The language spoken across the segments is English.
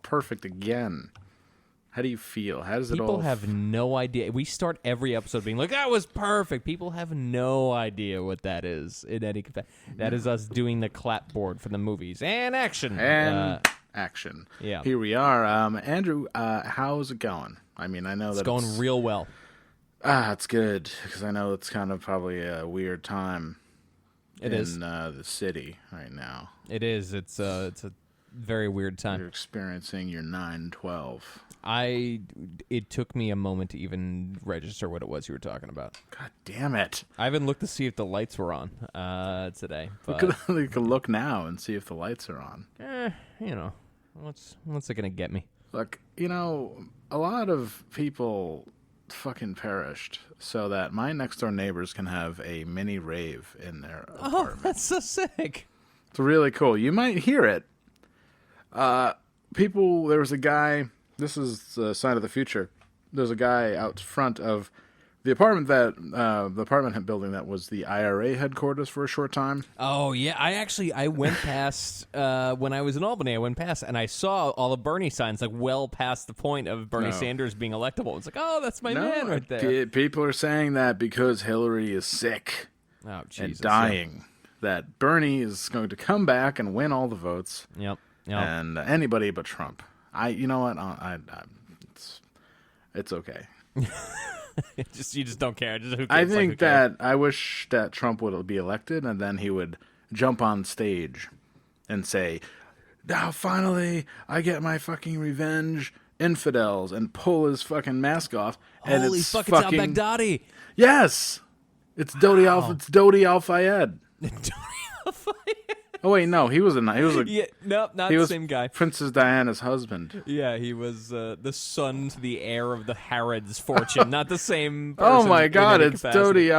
perfect again. How do you feel? How does it all... People have no idea. We start every episode being like, that was perfect. People have no idea what that is in any capacity. That is us doing the clapboard for the movies. And action. And action. Yeah. Here we are. Andrew, how's it going? I mean, I know It's that going real well. It's good, because I know it's kind of probably a weird time It in is. The city right now. It is. It's a very weird time. You're experiencing your 9/12. It took me a moment to even register what it was you were talking about. God damn it. I haven't looked to see if the lights were on today. But, You can look now and see if the lights are on. what's it going to get me? Look, a lot of people fucking perished so that my next door neighbors can have a mini rave in their apartment. Oh, that's so sick. It's really cool. You might hear it. There was a guy, this is the sign of the future. There's a guy out front of the apartment building that was the IRA headquarters for a short time. Oh, yeah. I went past, when I was in Albany, I went past, and I saw all the Bernie signs, like, well past the point of Bernie Sanders being electable. It's like, oh, that's my man right there. People are saying that because Hillary is sick Oh, Jesus. and dying, that Bernie is going to come back and win all the votes. Yep. And anybody but Trump. You know what? It's okay. You just don't care. I think that I wish that Trump would be elected, and then he would jump on stage and say, "Now finally, I get my fucking revenge, infidels," and pull his fucking mask off. And Holy it's fuck! It's al-Baghdadi. Yes, it's Dodi Al Fayed. Oh wait, no, he was a Yeah, nope, not he the was same guy. Princess Diana's husband. Yeah, he was the son to the heir of the Harrods' fortune, not the same person. Oh my God, in any it's capacity.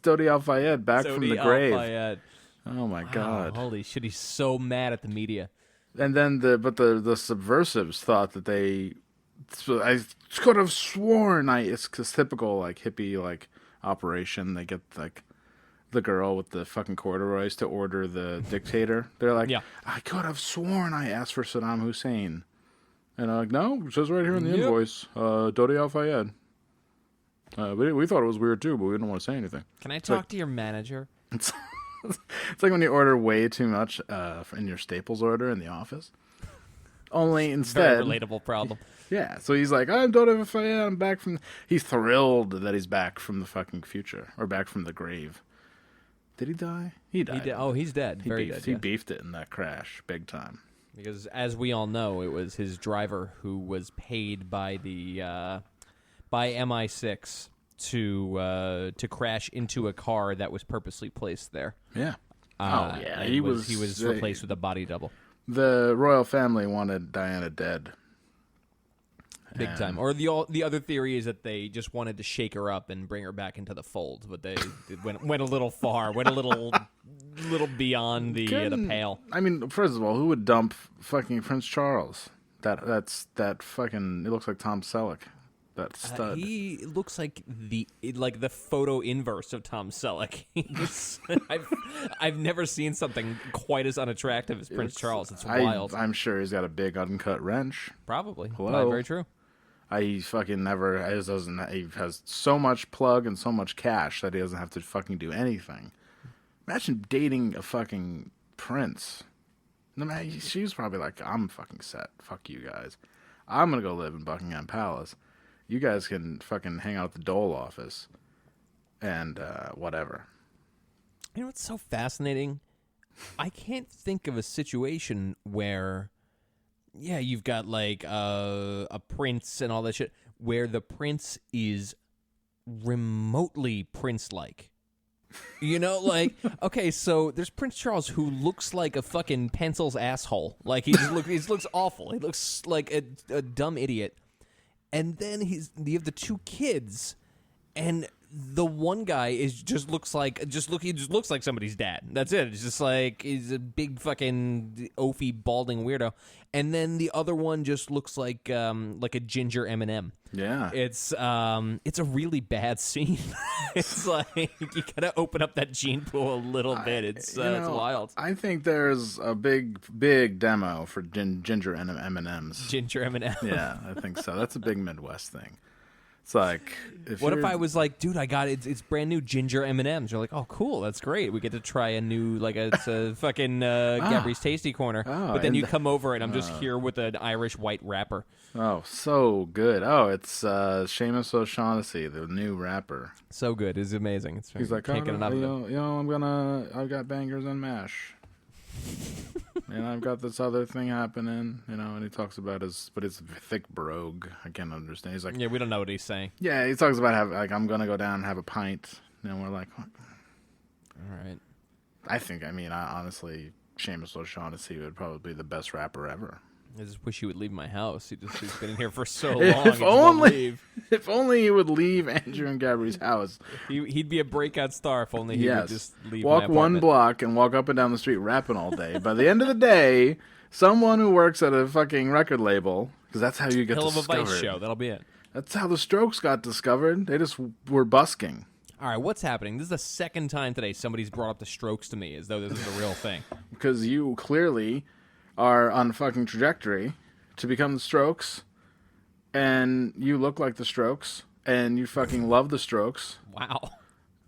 Dodi Al Fayed back from the Dodi grave. Al-Fayed. Oh my Wow, God. holy shit, he's so mad at the media. And then the subversives thought that I could have sworn it's typical like hippie like operation. They get like the girl with the fucking corduroys to order the dictator. They're like, Yeah. I could have sworn I asked for Saddam Hussein. And I'm like, no, it says right here in the invoice, Dodi Al Fayed. We thought it was weird too, but we didn't want to say anything. Can I talk to your manager? It's like when you order way too much in your Staples order in the office. Only instead... Very relatable problem. Yeah, so he's like, I'm Dodi Al Fayed, I'm back from... He's thrilled that he's back from the fucking future, or back from the grave. Did he die? He died. He did. Oh, he's dead. Very dead. He beefed it in that crash, big time. Because as we all know, it was his driver who was paid by the by MI6 to crash into a car that was purposely placed there. Yeah. He was replaced with a body double. The royal family wanted Diana dead. Big time. Or the other theory is that they just wanted to shake her up and bring her back into the fold, but they went a little far, went a little beyond the pale. I mean, first of all, who would dump fucking Prince Charles? That fucking... It looks like Tom Selleck. That stud. He looks like the photo inverse of Tom Selleck. I've never seen something quite as unattractive as Prince Charles. It's wild. I'm sure he's got a big uncut wrench. Probably. Hello? Very true. He fucking never... He has so much plug and so much cash that he doesn't have to fucking do anything. Imagine dating a fucking prince. She's probably like, I'm fucking set. Fuck you guys. I'm gonna go live in Buckingham Palace. You guys can fucking hang out at the Dole office. And whatever. You know what's so fascinating? I can't think of a situation where... Yeah, you've got like a prince and all that shit, where the prince is remotely prince-like. You know, like, okay, so there's Prince Charles who looks like a fucking pencil's asshole. Like, he looks awful. He looks like a dumb idiot. And then you have the two kids, and the one guy he just looks like somebody's dad. That's it. It's just like he's a big fucking oafy balding weirdo, and then the other one just looks like a ginger M&M. Yeah. It's a really bad scene. It's like you gotta open up that gene pool a little bit. It's wild. I think there's a big demo for ginger M&Ms. Ginger M&M. Yeah, I think so. That's a big Midwest thing. It's like, if I was like, dude, I got it. It's brand new ginger M&Ms. You're like, oh, cool, that's great. We get to try a new, it's a fucking Gabri's Tasty Corner. Oh, but then you come over and I'm just here with an Irish white wrapper. Oh, so good. Oh, it's Seamus O'Shaughnessy, the new rapper. So good. It's amazing. He's like, can't get enough of it. I've got bangers and mash. And I've got this other thing happening, and he talks about but it's thick brogue. I can't understand. He's like, yeah, we don't know what he's saying. Yeah, he talks about I'm going to go down and have a pint. And we're like, what? All right. I honestly, Seamus O'Shaughnessy would probably be the best rapper ever. I just wish he would leave my house. He's been in here for so long. If only he would leave Andrew and Gabri's house. He'd be a breakout star if only he would just leave my Walk apartment. one block and walk up and down the street rapping all day. By the end of the day, someone who works at a fucking record label, because that's how you get Hill discovered. of a Vice show. That'll be it. That's how the Strokes got discovered. They just were busking. All right, what's happening? This is the second time today somebody's brought up the Strokes to me as though this is a real thing. Because you clearly are on a fucking trajectory to become the Strokes, and you look like the Strokes, and you fucking love the Strokes. Wow.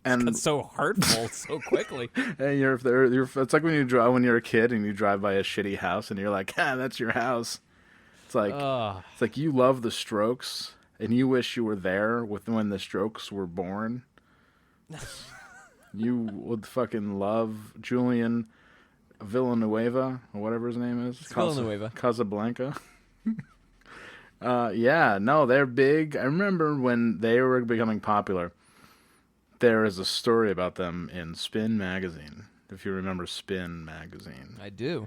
And that's so hurtful so quickly. And it's like when you're a kid and you drive by a shitty house and you're like, that's your house. It's like you love the Strokes and you wish you were there when the Strokes were born. You would fucking love Julian Villanueva or whatever his name is. Villanueva. Casablanca. They're big. I remember when they were becoming popular, there is a story about them in Spin magazine, if you remember Spin magazine. I do.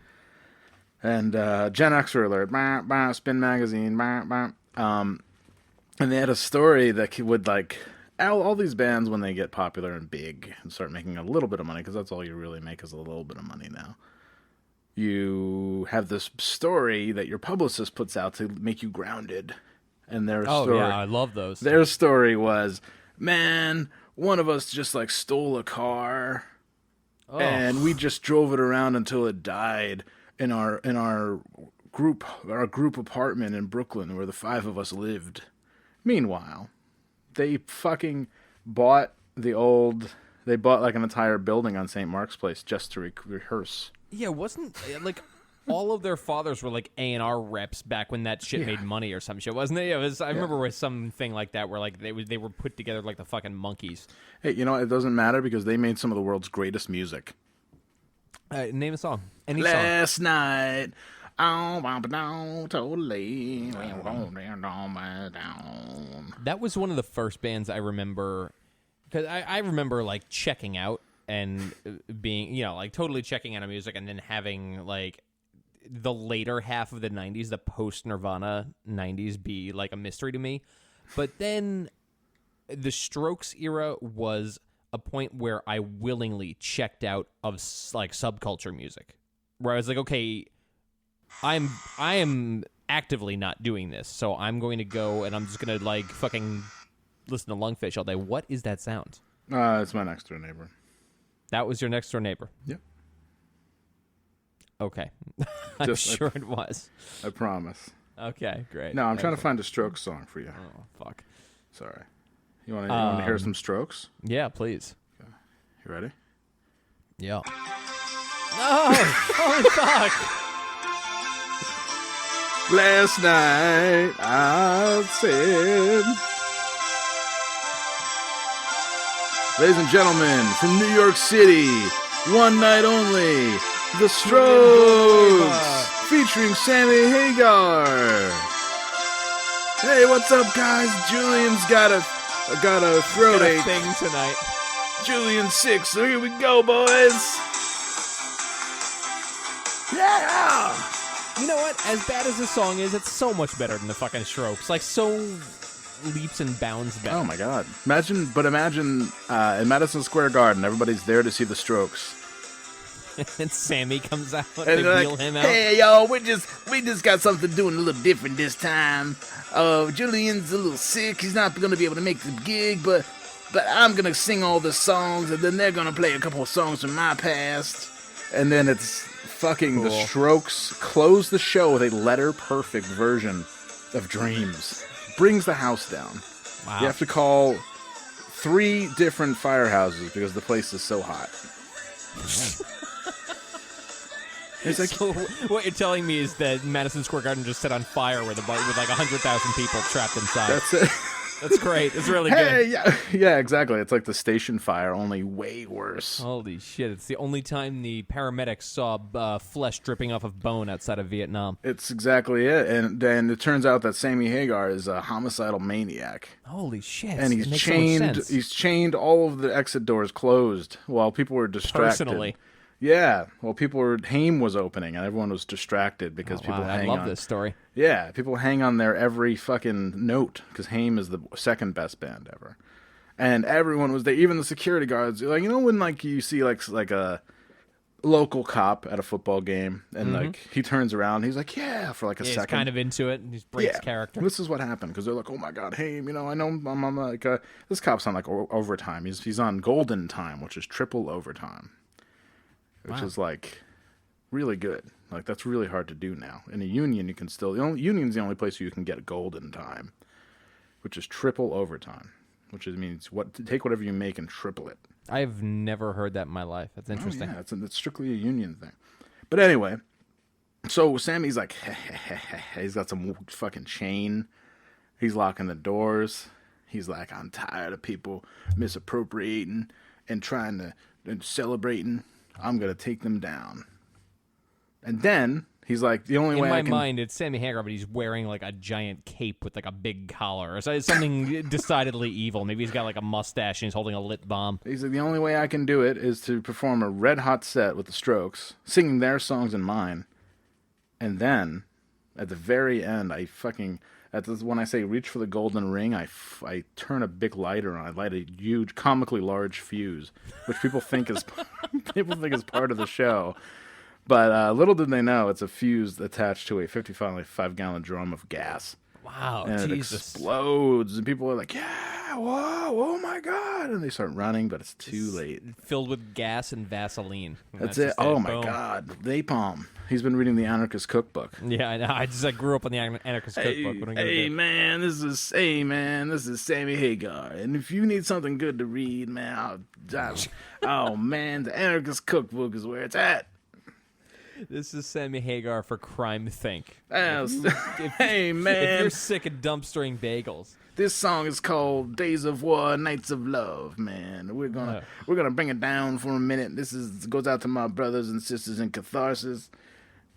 And Gen Xer alert, Spin magazine, and they had a story that would all these bands, when they get popular and big and start making a little bit of money, because that's all you really make is a little bit of money now. You have this story that your publicist puts out to make you grounded. And their story, yeah, I love those. Their story was, man, one of us just stole a car, and we just drove it around until it died in our group apartment in Brooklyn where the 5 of us lived. Meanwhile, they fucking bought an entire building on St. Mark's Place just to rehearse. Yeah, wasn't all of their fathers were A&R reps back when that shit made money or some shit, wasn't it? I remember with something like that where they were put together like the fucking monkeys. Hey, it doesn't matter because they made some of the world's greatest music. Name a song. Last night. Totally. That was one of the first bands I remember, because I remember checking out and being totally checking out of music, and then having the later half of the 90s, the post Nirvana 90s, be a mystery to me. But then the Strokes era was a point where I willingly checked out of subculture music, where I was like, okay, I am actively not doing this, so I'm going to go and I'm just going to fucking listen to Lungfish all day. What is that sound? It's my next door neighbor. That was your next door neighbor? Yep. Okay. I'm sure it was. I promise. Okay, great. No, I'm trying to find a Strokes song for you. Oh, fuck. Sorry. You want to hear some Strokes? Yeah, please. Okay. You ready? Yeah. No! Holy fuck! Last night I said... Ladies and gentlemen, from New York City, one night only, The Strokes, featuring Sammy Hagar. Hey, what's up, guys? Julian's got a throat ache. Thing tonight. Julian's sick, so here we go, boys. Yeah. You know what? As bad as the song is, it's so much better than the fucking Strokes. leaps and bounds better. Oh my God! Imagine in Madison Square Garden, everybody's there to see the Strokes. And Sammy comes out. And They they're wheel like, him out. hey, y'all, we just got something doing a little different this time. Julian's a little sick. He's not going to be able to make the gig, but I'm going to sing all the songs, and then they're going to play a couple of songs from my past. And then it's fucking the Cool. Strokes close the show with a letter-perfect version of Dreams. Brings the house down. Wow. You have to call 3 different firehouses because the place is so hot. It's like, So what you're telling me is that Madison Square Garden just set on fire with with like 100,000 people trapped inside. that's it. That's great. It's really Hey, good. yeah, exactly. It's like the station fire, only way worse. Holy shit! It's the only time the paramedics saw flesh dripping off of bone outside of Vietnam. It's exactly it. And then it turns out that Sammy Hagar is a homicidal maniac. Holy shit! And It he's makes so much chained sense. he's chained all of the exit doors closed while people were distracted. Personally. Yeah. Well, Haim was opening and everyone was distracted because Oh, people wow, I hang love on. this story. Yeah, people hang on their every fucking note because Haim is the second best band ever, and everyone was there. Even the security guards, like when like you see like a local cop at a football game, and like he turns around, he's like, yeah, for like a He's second. kind of into it. And he breaks character. This is what happened because they're like, oh my God, Haim, I know I'm on like this cop's on like overtime. He's on golden time, which is triple overtime, which is like really good. Like, that's really hard to do now. In a union, you can still... Union's the only place where you can get golden time, which is triple overtime, which means take whatever you make and triple it. I've never heard that in my life. That's interesting. Oh, yeah, it's strictly a union thing. But anyway, so Sammy's like... he's got some fucking chain. He's locking the doors. He's like, I'm tired of people misappropriating and trying to... and celebrating. I'm going to take them down. And then he's like, the only In way my I can... mind, it's Sammy Hagar, but he's wearing like a giant cape with like a big collar. Or something decidedly evil. Maybe he's got like a mustache and he's holding a lit bomb. He's like, the only way I can do it is to perform a red-hot set with the Strokes, singing their songs and mine. And then, at the very end, when I say reach for the golden ring, I turn a big lighter on. I light a huge, comically large fuse, which people think is part of the show. But little did they know, it's a fuse attached to a 55-gallon drum of gas. Wow, And it Jesus. explodes, and people are like, yeah, whoa, oh my God. And they start running, but it's too late. Filled with gas and Vaseline. That's it. just Oh my Boom. God. Napalm. He's been reading the Anarchist Cookbook. Yeah, I know. I grew up on the Anarchist Cookbook. What am I gonna Hey do? man, this is Sammy Hagar, and if you need something good to read, man, oh man, the Anarchist Cookbook is where it's at. This is Sammy Hagar for Crime Think. Hey If man, you're sick of dumpstering bagels, this song is called "Days of War, Nights of Love." Man, we're gonna bring it down for a minute. This goes out to my brothers and sisters in Catharsis.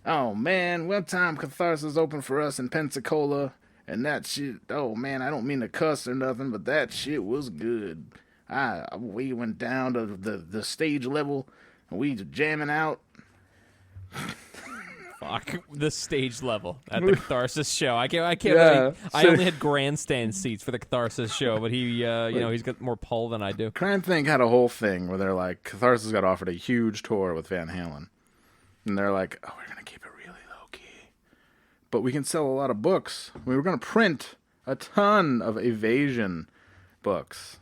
Oh man, one time Catharsis opened for us in Pensacola, and that shit. Oh man, I don't mean to cuss or nothing, but that shit was good. We went down to the stage level, and we jamming out. fuck the stage level at the Catharsis show. I can't. Yeah, Really, I so- only had grandstand seats for the Catharsis show, but he, he's got more pull than I do. Crime Think had a whole thing where they're like, Catharsis got offered a huge tour with Van Halen. And they're like, oh, we're going to keep it really low key. But we can sell a lot of books. We were going to print a ton of evasion books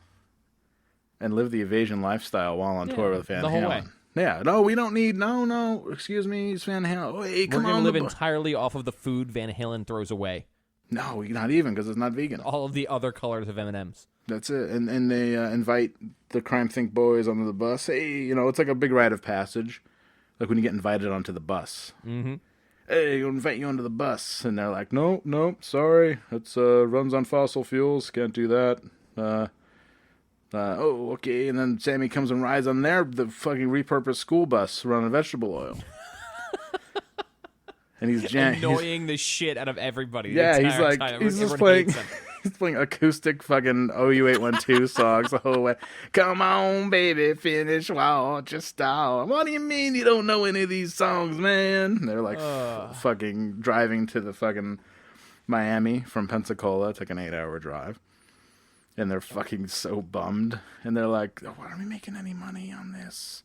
and live the evasion lifestyle while on tour with Van the whole Halen. way. Yeah, no, we don't need, no, excuse me, it's Van Halen. Oh, hey, We're come gonna on. live entirely off of the food Van Halen throws away. No, not even, because it's not vegan. All of the other colors of M&Ms. That's it. And they invite the Crime Think boys onto the bus. Hey, it's like a big rite of passage. Like when you get invited onto the bus. Mm-hmm. Hey, we'll invite you onto the bus. And they're like, nope, sorry. It's runs on fossil fuels. Can't do that. Oh, okay. And then Sammy comes and rides on the fucking repurposed school bus run on vegetable oil. And he's Annoying the shit out of everybody. the Yeah, he's entire like, time. he's just Everyone playing, hates him. he's playing acoustic fucking OU812 songs the whole way. Come on, baby, finish what you start. What do you mean you don't know any of these songs, man? And they're like fucking driving to the fucking Miami from Pensacola. It's like an 8-hour drive. and they're fucking so bummed, and they're like, oh, why aren't we making any money on this?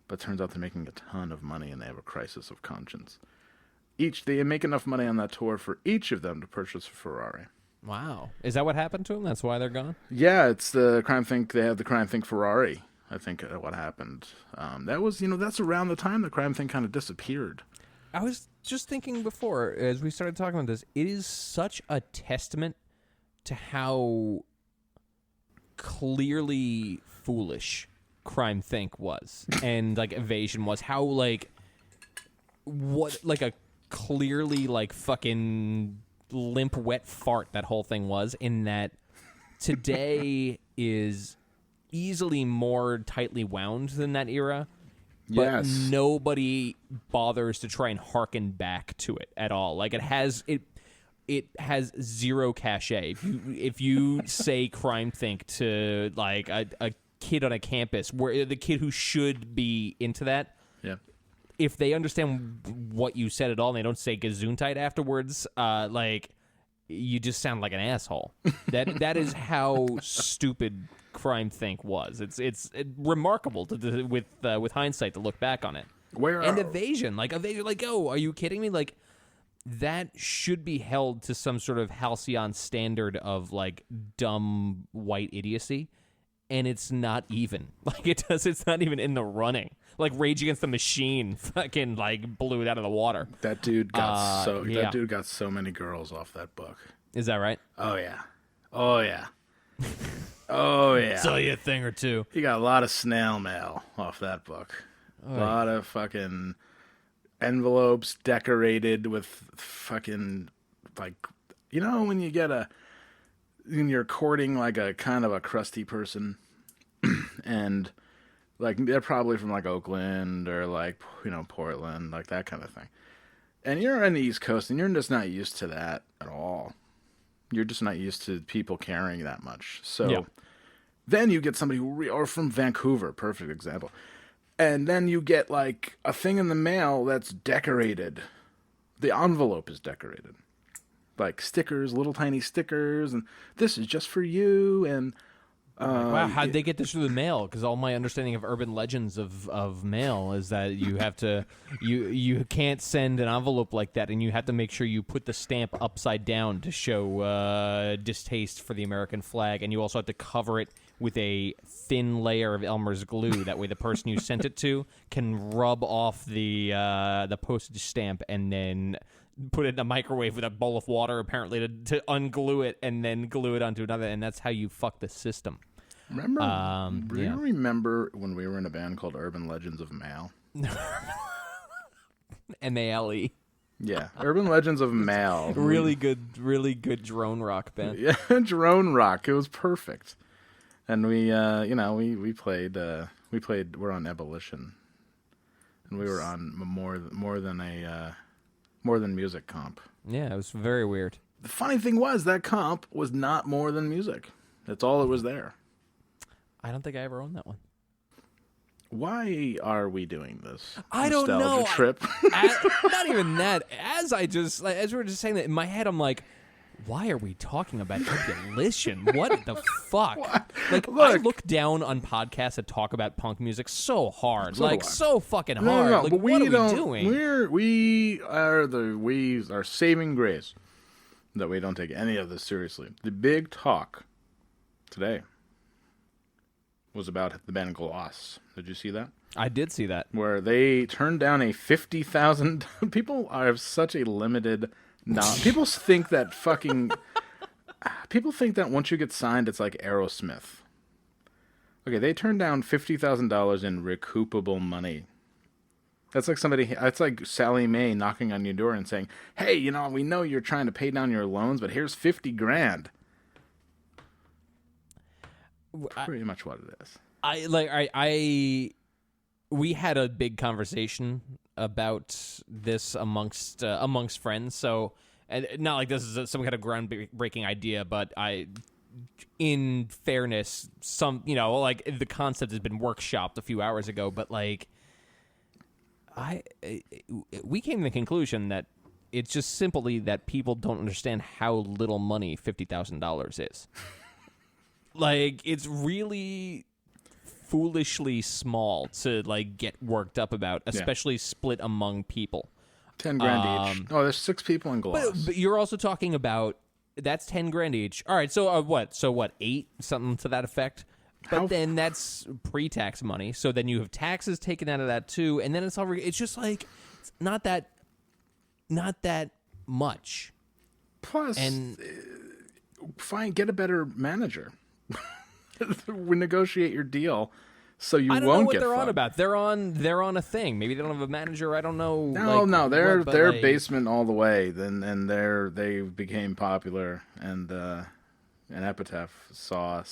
But turns out they're making a ton of money, and they have a crisis of conscience. They make enough money on that tour for each of them to purchase a Ferrari. Wow. Is that what happened to them? That's why they're gone? Yeah, it's the Crime Think. They have the Crime Think Ferrari. I think what happened. That was, that's around the time the Crime Think kind of disappeared. I was just thinking before, as we started talking about this, it is such a testament to how clearly foolish Crime Think was, and like Evasion was. How like a clearly like fucking limp wet fart that whole thing was. In that today is easily more tightly wound than that era. But Yes. nobody bothers to try and harken back to it at all. Like it has zero cachet. If you say Crime Think to like a kid on a campus, where the kid who should be into that, Yeah. if they understand what you said at all and they don't say Gesundheit afterwards, like you just sound like an asshole. That is how stupid Crime Think was. It's remarkable with hindsight to look back on it. And Evasion, like oh, are you kidding me? Like that should be held to some sort of halcyon standard of like dumb white idiocy, and it's not even. Like it's not even in the running. Like Rage Against the Machine fucking like blew it out of the water. That dude got yeah. that dude got so many girls off that book. Is that right? Oh yeah. Oh yeah. Oh yeah. Saw you a thing or two. He got a lot of snail mail off that book. A lot of fucking envelopes decorated with fucking like, when you're courting like a kind of a crusty person, and like they're probably from like Oakland or like Portland, like that kind of thing. And you're on the East Coast and you're just not used to that at all. You're just not used to people caring that much. So Yeah. then you get somebody or from Vancouver, perfect example. And then you get like a thing in the mail that's decorated. The envelope is decorated. Like stickers, little tiny stickers, and this is just for you. And Wow, how'd they get this through the mail? Because all my understanding of urban legends of mail is that you have to, you can't send an envelope like that, and you have to make sure you put the stamp upside down to show distaste for the American flag, and you also have to cover it with a thin layer of Elmer's glue. That way, the person you sent it to can rub off the postage stamp and then put it in a microwave with a bowl of water, apparently, to unglue it and then glue it onto another, and that's how you fuck the system. remember, do yeah. you remember when we were in a band called Urban Legends of Mail? MALE. Yeah, Urban Legends of Mail. Really good drone rock band. Yeah, drone rock. It was perfect. And we played. We're on Ebullition, and we were on more than music comp. Yeah, it was very weird. The funny thing was that comp was not more than music. That's all it was there. I don't think I ever owned that one. Why are we doing this? I don't nostalgia know. Trip. Not even that. As we were just saying that in my head, I'm like, why are we talking about Ebullition? What the fuck? Like, I look down on podcasts that talk about punk music so hard, So do I. so fucking hard. No, Like, but what are we don't, doing? We are saving grace that we don't take any of this seriously. The big talk today was about the band Gloss. Did you see that? I did see that. Where they turned down a 50,000. People have such a limited. People think that People think that once you get signed, it's like Aerosmith. Okay, they turned down $50,000 in recoupable money. That's like That's like Sally Mae knocking on your door and saying, "Hey, we know you're trying to pay down your loans, but here's $50,000." Pretty much what it is. We had a big conversation about this amongst friends. So, and not like this is some kind of groundbreaking idea, but in fairness, the concept has been workshopped a few hours ago. But we came to the conclusion that it's just simply that people don't understand how little money $50,000 is. Like, it's really foolishly small to like get worked up about, especially split among people. 10 grand each. Oh, there's 6 people in Gloss. But you're also talking about that's 10 grand each. All right, so what? So what? 8, something to that effect. But then that's pre-tax money. So then you have taxes taken out of that too, and then it's just like it's not that much. Plus, get a better manager. We negotiate your deal, so you won't get. I don't know what they're fucked. on about. They're on a thing. Maybe they don't have a manager. I don't know. No, they're basement all the way. And they became popular, and Epitaph saw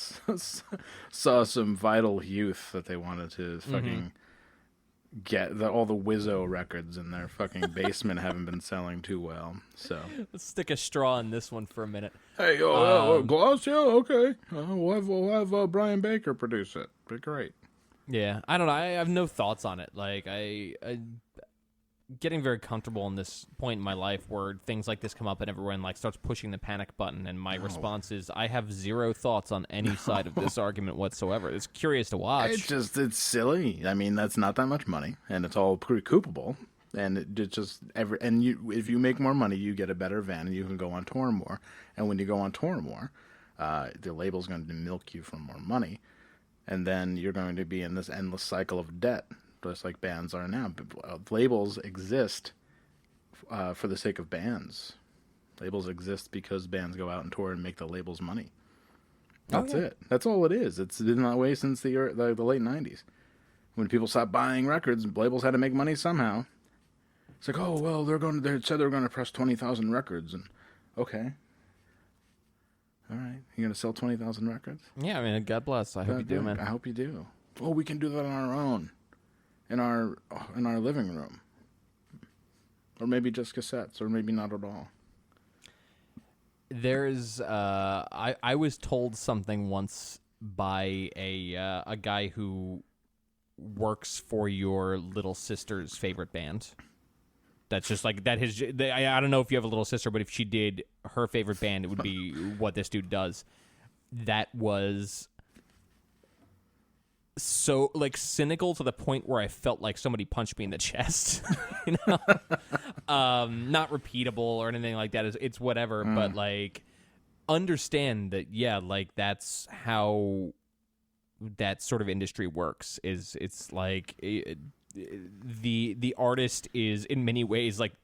some vital youth that they wanted to fucking get. All the Wizzo records in their fucking basement haven't been selling too well. So let's stick a straw in this one for a minute. Hey, Gloss, yeah, okay. We'll have Brian Baker produce it. Be great. Yeah, I don't know. I have no thoughts on it. Like I getting very comfortable in this point in my life where things like this come up and everyone like starts pushing the panic button, and my response is I have zero thoughts on any side of this argument whatsoever. It's curious to watch. It's silly. I mean, that's not that much money, and it's all recoupable. And if you make more money, you get a better van, and you can go on tour more. And when you go on tour more, the label's going to milk you for more money, and then you're going to be in this endless cycle of debt, just like bands are now. Labels exist for the sake of bands. Labels exist because bands go out and tour and make the labels money. That's it. That's all it is. It's been that way since the late 90s. When people stopped buying records, labels had to make money somehow. It's like, oh, well, they said they were going to press 20,000 records. And okay. All right. You're going to sell 20,000 records? Yeah, I mean, God bless. I hope you do, man. I hope you do. Oh, we can do that on our own. In our living room. Or maybe just cassettes, or maybe not at all. There's I was told something once by a guy who works for your little sister's favorite band. That's just like that. I don't know if you have a little sister, but if she did, her favorite band, it would be what this dude does. That was so like cynical to the point where I felt like somebody punched me in the chest. You know, not repeatable or anything like that. It's whatever, but like understand that. Yeah, like that's how that sort of industry works. It's like the artist is in many ways like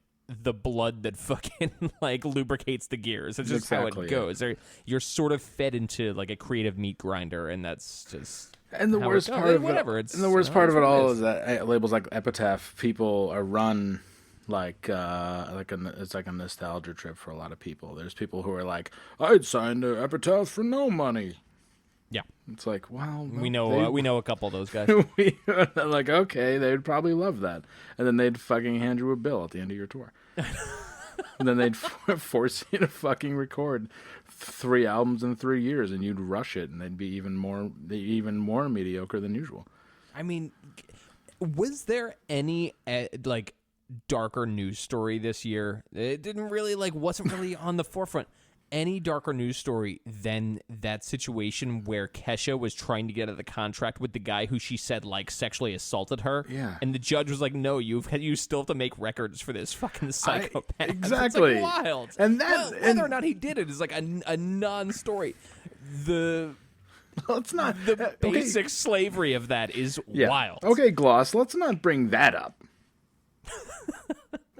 the blood that fucking like lubricates the gears. It's just how it goes. You're sort of fed into like a creative meat grinder, and that's just. And the worst part of it all is that labels like Epitaph, people are run it's like a nostalgia trip for a lot of people. There's people who are like, I'd sign to Epitaph for no money. Yeah, it's like, well, we know a couple of those guys. Like, okay, they'd probably love that, and then they'd fucking hand you a bill at the end of your tour. And then they'd force you to fucking record 3 albums in 3 years, and you'd rush it, and they'd be even more mediocre than usual. I mean, was there any like darker news story this year? It wasn't really on the forefront. Any darker news story than that situation where Kesha was trying to get out of the contract with the guy who she said like sexually assaulted her? Yeah. And the judge was like, "No, you still have to make records for this fucking psychopath." Exactly. It's like wild. And whether or not he did it is like a non-story. Let's not. The basic slavery of that is wild. Okay, Gloss. Let's not bring that up.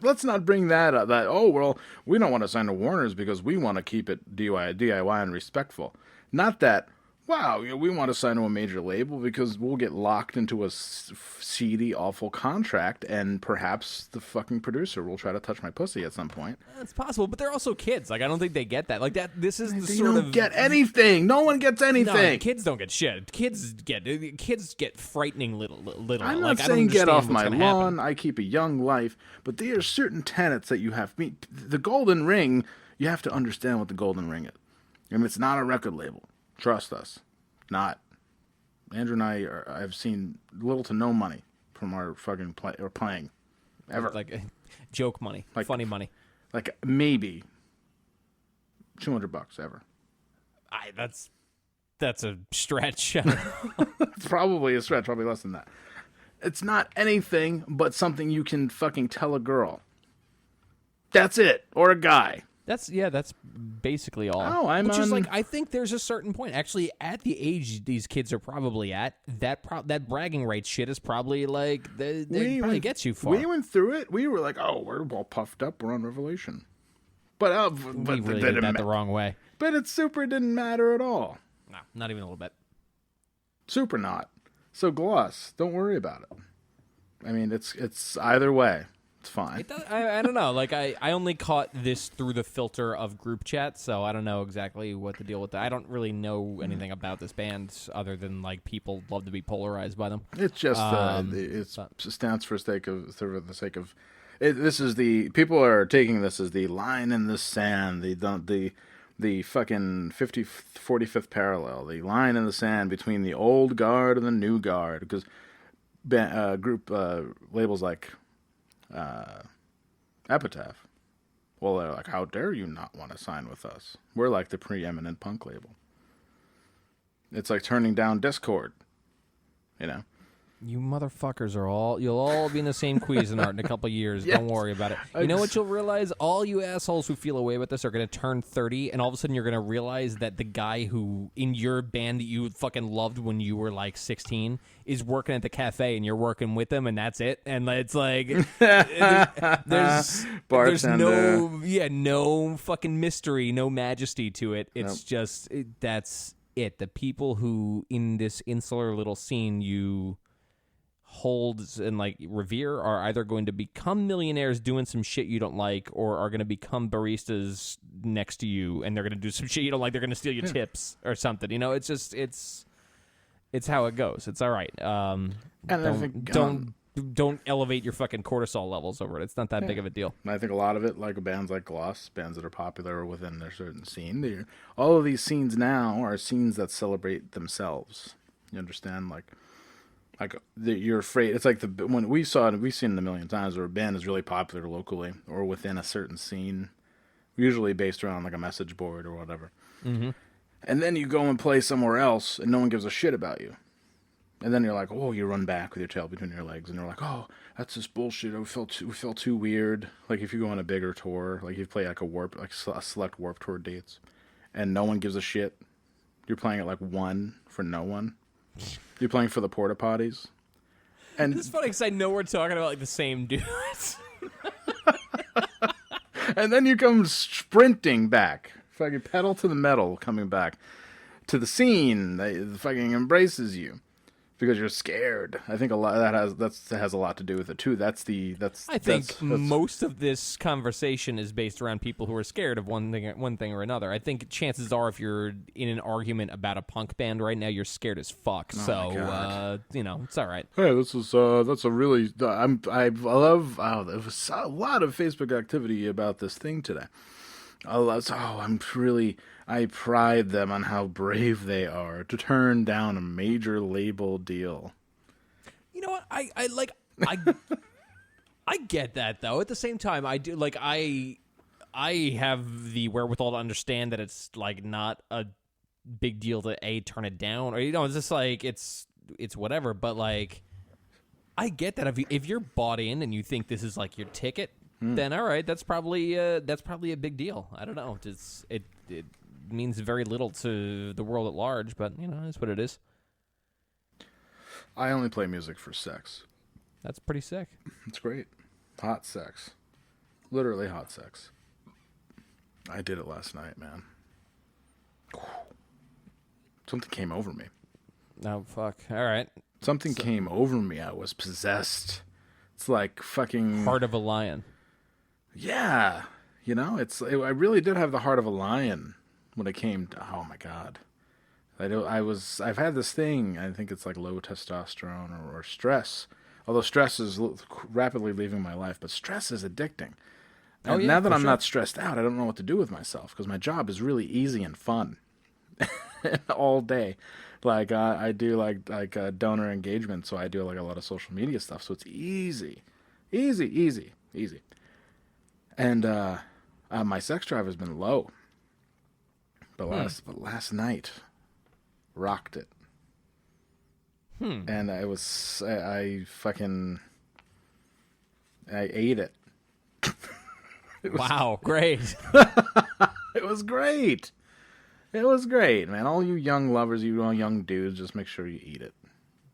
Let's not bring that up. That, oh, well, we don't want to sign to Warner's because we want to keep it DIY and respectful. Not that, wow, we want to sign to a major label because we'll get locked into a seedy, awful contract, and perhaps the fucking producer will try to touch my pussy at some point. It's possible, but they're also kids. Like, I don't think they get that. Like, this is the they sort of... They don't get anything. No one gets anything. No, kids don't get shit. Kids get frightening little. I'm not saying get off my lawn. I keep a young life, but there are certain tenets that you have. The golden ring, you have to understand what the golden ring is. And it's not a record label. Trust us. Not. Andrew and I've seen little to no money from our fucking playing. Ever. Like joke money. Like, funny money. Like maybe $200 ever. That's That's a stretch. I don't know. It's probably a stretch, probably less than that. It's not anything but something you can fucking tell a girl. That's it. Or a guy. That's basically all. Oh, I'm Which is on- like, I think there's a certain point. Actually, at the age these kids are probably at, that bragging rights shit is probably like that probably gets you far. We went through it. We were like, oh, we're all puffed up. We're on Revelation. But we really did that the wrong way. But it super didn't matter at all. No, not even a little bit. Super not. So gloss, don't worry about it. I mean, it's either way. It's fine. I don't know. Like I only caught this through the filter of group chat, so I don't know exactly what to deal with that. I don't really know anything about this band other than like people love to be polarized by them. It's just it stands for the sake of it, this is the people are taking this as the line in the sand, the fucking 45th parallel, the line in the sand between the old guard and the new guard, because group labels like Epitaph, well, they're like, how dare you not want to sign with us? We're like the preeminent punk label. It's like turning down Discord, you know. You motherfuckers you'll all be in the same Cuisinart in a couple years. Yes. Don't worry about it. You know what you'll realize? All you assholes who feel away with this are going to turn 30, and all of a sudden you're going to realize that the guy who, in your band that you fucking loved when you were like 16, is working at the cafe, and you're working with them, and that's it. And it's like, there's no fucking mystery, no majesty to it. It's just, that's it. The people who, in this insular little scene, you hold and like revere are either going to become millionaires doing some shit you don't like, or are going to become baristas next to you and they're going to do some shit you don't like. They're going to steal your tips or something. You know, it's just it's how it goes. It's all right. Don't elevate your fucking cortisol levels over it. It's not that big of a deal. And I think a lot of it, like bands like Gloss, bands that are popular within their certain scene, all of these scenes now are scenes that celebrate themselves. You understand? Like you're afraid. It's like when we've seen it a million times where a band is really popular locally or within a certain scene, usually based around like a message board or whatever. Mm-hmm. And then you go and play somewhere else and no one gives a shit about you. And then you're like, oh, you run back with your tail between your legs, and you're like, oh, that's just bullshit. We felt too weird. Like if you go on a bigger tour, like you play like a select Warped Tour dates, and no one gives a shit. You're playing at like one for no one. You're playing for the porta potties. And it's funny because I know we're talking about like the same dudes. And then you come sprinting back, fucking pedal to the metal, coming back to the scene that fucking embraces you. Because you're scared. I think a lot of that has a lot to do with it too. I think most of this conversation is based around people who are scared of one thing or another. I think chances are, if you're in an argument about a punk band right now, you're scared as fuck. So you know, it's all right. Hey, that's a really I love. Oh, there was a lot of Facebook activity about this thing today. I pride them on how brave they are to turn down a major label deal. You know what? I get that though. At the same time, I do like I have the wherewithal to understand that it's like not a big deal to turn it down, or it's just like it's whatever. But like, I get that if you're bought in and you think this is like your ticket. Then all right, that's probably a big deal. I don't know. It means very little to the world at large, but you know, it's what it is. I only play music for sex. That's pretty sick. It's great. Hot sex. Literally hot sex. I did it last night, man. Something came over me. Oh fuck. All right. Something came over me. I was possessed. It's like fucking Heart of a lion. Yeah, you know, I really did have the heart of a lion when it came to, oh my God. I've had this thing, I think it's like low testosterone or stress, although stress is rapidly leaving my life, but stress is addicting. And now that I'm not stressed out, I don't know what to do with myself because my job is really easy and fun all day. Like I do like donor engagement, so I do like a lot of social media stuff, so it's easy. And my sex drive has been low. But last night, rocked it. And I ate it. Wow, great. It was great. It was great, man. All you young lovers, you all young dudes, just make sure you eat it.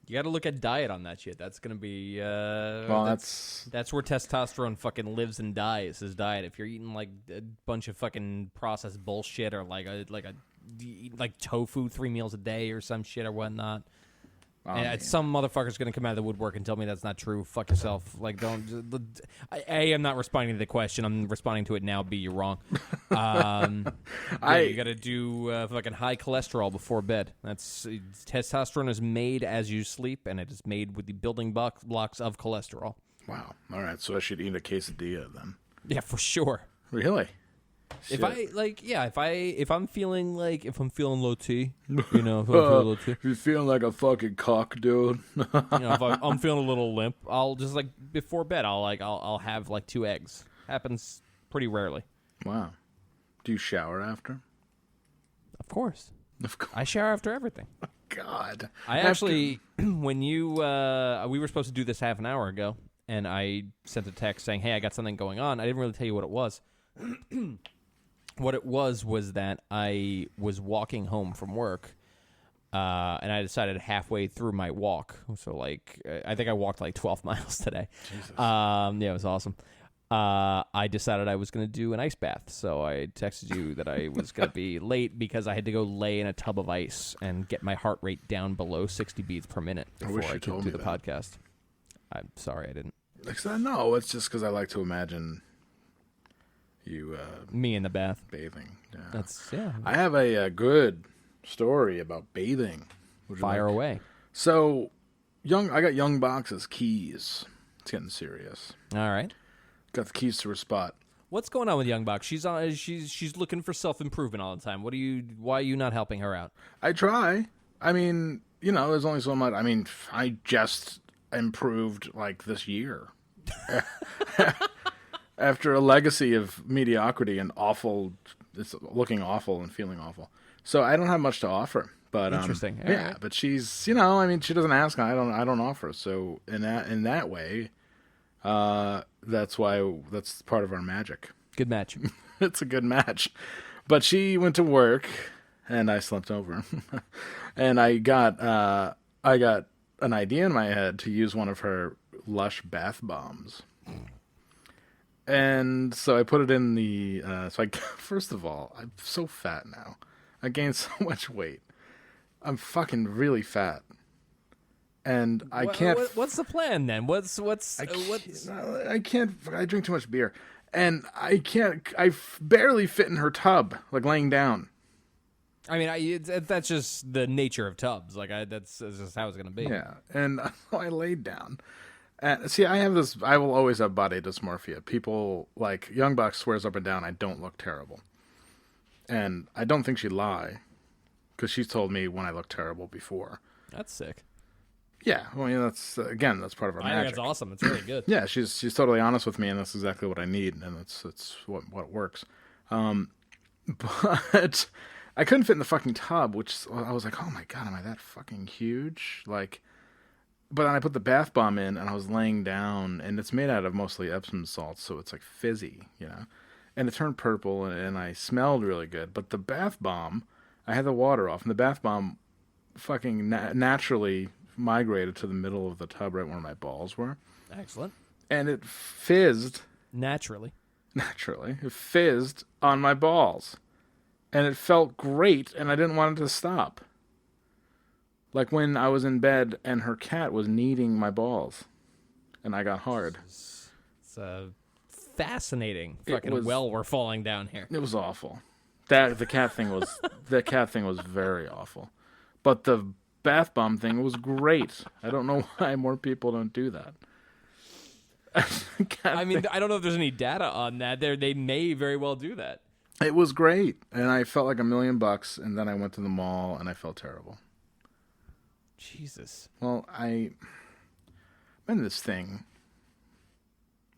You got to look at diet on that shit. That's gonna be. Well, that's where testosterone fucking lives and dies. Is diet. If you're eating like a bunch of fucking processed bullshit or like tofu 3 meals a day or some shit or whatnot. And some motherfucker's gonna come out of the woodwork and tell me that's not true. Fuck yourself. Like, don't. I'm not responding to the question. I'm responding to it now. B, you're wrong. You gotta do fucking high cholesterol before bed. That's testosterone is made as you sleep, and it is made with the building blocks of cholesterol. Wow. All right. So I should eat a quesadilla then. Yeah, for sure. Really? If I'm feeling low T, if I'm feeling low T, You feeling like a fucking cock, dude? if I'm feeling a little limp, I'll just before bed, I'll have 2 eggs. Happens pretty rarely. Wow. Do you shower after? Of course. Of course. I shower after everything. God. I actually, when we were supposed to do this half an hour ago, and I sent a text saying, "Hey, I got something going on." I didn't really tell you what it was. What it was that I was walking home from work, and I decided halfway through my walk, so I think I walked 12 miles today. Jesus. Yeah, it was awesome. I decided I was going to do an ice bath, so I texted you that I was going to be late because I had to go lay in a tub of ice and get my heart rate down below 60 beats per minute before I could do the podcast. I'm sorry I didn't. No, it's just because I like to imagine you me in the bath bathing. Yeah. That's I have a good story about bathing. Fire away. So, I got Young Box's keys. It's getting serious. All right. Got the keys to her spot. What's going on with Young Box? She's looking for self-improvement all the time. Why are you not helping her out? I try. I mean, there's only so much. I mean, I just improved this year. After a legacy of mediocrity and it's looking awful and feeling awful. So I don't have much to offer. But interesting. Yeah, right. But she's, she doesn't ask. I don't offer. So in that way, that's part of our magic. Good match. It's a good match. But she went to work, and I slept over, and I got an idea in my head to use one of her Lush bath bombs. And so I put it in the. First of all, I'm so fat now. I gained so much weight. I'm fucking really fat, and I can't. What's the plan then? I can't. I drink too much beer, and I can't. I barely fit in her tub, laying down. I mean, that's just the nature of tubs. That's just how it's gonna be. Yeah, and I laid down. See, I have this. I will always have body dysmorphia. People Young Buck swears up and down I don't look terrible, and I don't think she'd lie, because she's told me when I look terrible before. That's sick. Yeah, well, that's part of our magic. I think that's awesome. It's really good. Yeah, she's totally honest with me, and that's exactly what I need, and it's what works. But I couldn't fit in the fucking tub, which I was like, oh my god, am I that fucking huge? But then I put the bath bomb in, and I was laying down, and it's made out of mostly Epsom salts, so it's fizzy, and it turned purple, and I smelled really good. But the bath bomb, I had the water off, and the bath bomb fucking naturally migrated to the middle of the tub right where my balls were. Excellent. And it fizzed. Naturally. It fizzed on my balls. And it felt great, and I didn't want it to stop. When I was in bed and her cat was kneading my balls, and I got hard. It's fascinating. We're falling down here. It was awful. The cat thing was very awful. But the bath bomb thing was great. I don't know why more people don't do that. I don't know if there's any data on that. They may very well do that. It was great, and I felt like $1 million, and then I went to the mall, and I felt terrible. Jesus. Well, I'm in this thing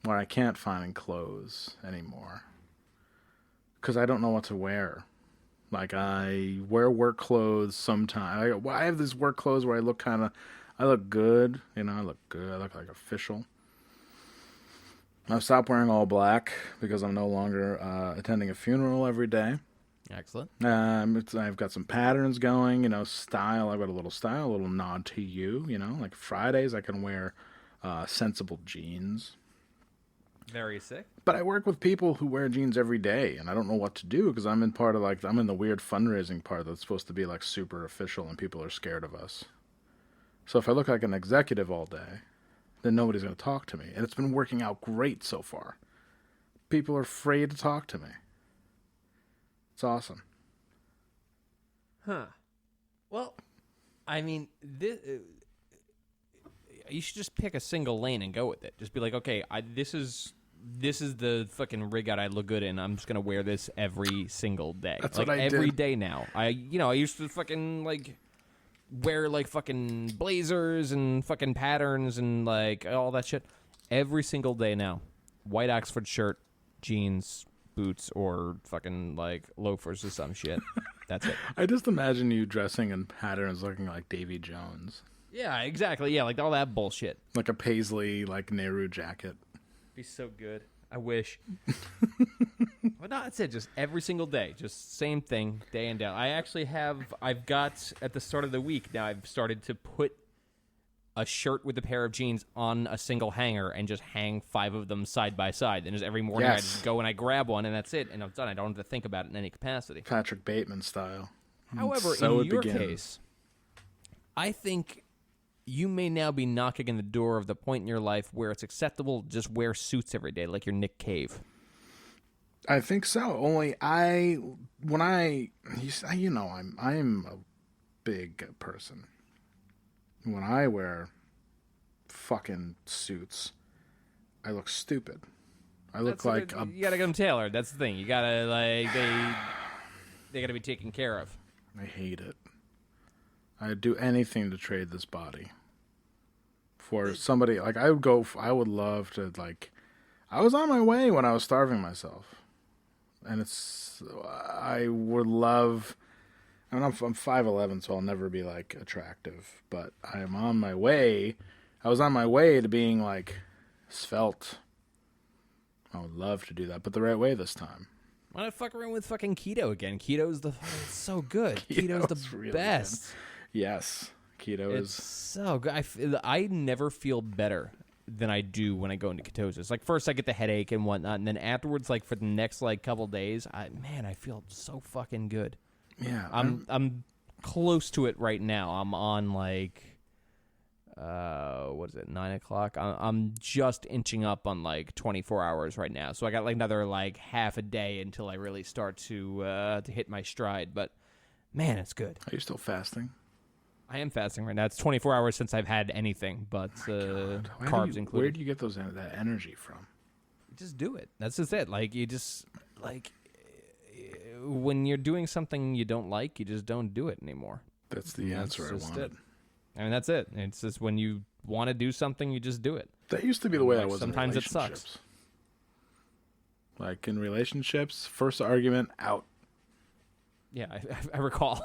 where I can't find clothes anymore because I don't know what to wear. Like, I wear work clothes sometimes. I have these work clothes where I look good. You know, I look good. I look like official. I've stopped wearing all black because I'm no longer attending a funeral every day. Excellent. I've got some patterns going, you know, style. I've got a little style, a little nod to you, you know. Like Fridays, I can wear sensible jeans. Very sick. But I work with people who wear jeans every day, and I don't know what to do because I'm in the weird fundraising part that's supposed to be like super official, and people are scared of us. So if I look like an executive all day, then nobody's going to talk to me. And it's been working out great so far. People are afraid to talk to me. It's awesome. Huh. Well, I mean, you should just pick a single lane and go with it. Just be like, okay, this is the fucking rig out I look good in. I'm just gonna wear this every single day. That's like what I every did. day now. I used to fucking like wear like fucking blazers and fucking patterns and like all that shit every single day now. White Oxford shirt, jeans, boots, or fucking like loafers or some shit. That's it. I just imagine you dressing in patterns looking like Davy Jones. Yeah, exactly. Yeah, like all that bullshit. Like a paisley, like Nehru jacket. Be so good. I wish. But no, that's it. Just every single day. Just same thing, day in, day out. I've got, at the start of the week now, I've started to put a shirt with a pair of jeans on a single hanger and just hang 5 of them side by side. And just every morning I just go and I grab one and that's it. And I'm done. I don't have to think about it in any capacity. Patrick Bateman style. However, So in it your begins. case, I think you may now be knocking in the door of the point in your life where it's acceptable to just wear suits every day, like you're Nick Cave. I think so. Only I'm a big person. When I wear fucking suits, I look stupid. I look like you gotta get them tailored. That's the thing. You gotta like they gotta be taken care of. I hate it. I'd do anything to trade this body for somebody. Like I would love to like. I was on my way when I was starving myself, and I would love. I mean, I'm 5'11", so I'll never be like attractive, but I am on my way. I was on my way to being like svelte. I would love to do that, but the right way this time. Why not fuck around with fucking keto again? Keto's it's so good. Keto's the really best. good. Yes, keto It's is. so good. I never feel better than I do when I go into ketosis. Like first I get the headache and whatnot, and then afterwards, like for the next like couple days, I feel so fucking good. Yeah, I'm close to it right now. I'm on like what is it, 9 o'clock? I'm just inching up on like 24 hours right now. So I got like another like half a day until I really start to hit my stride. But man, it's good. Are you still fasting? I am fasting right now. It's 24 hours since I've had anything but carbs included. Where do you get that energy from? Just do it. That's just it. Like you just like when you're doing something you don't like, you just don't do it anymore. That's the answer I wanted. It. I mean, that's it. It's just when you want to do something, you just do it. That used to be the way I Like, was sometimes in it sucks. relationships. Like in relationships, first argument, out. Yeah, I recall.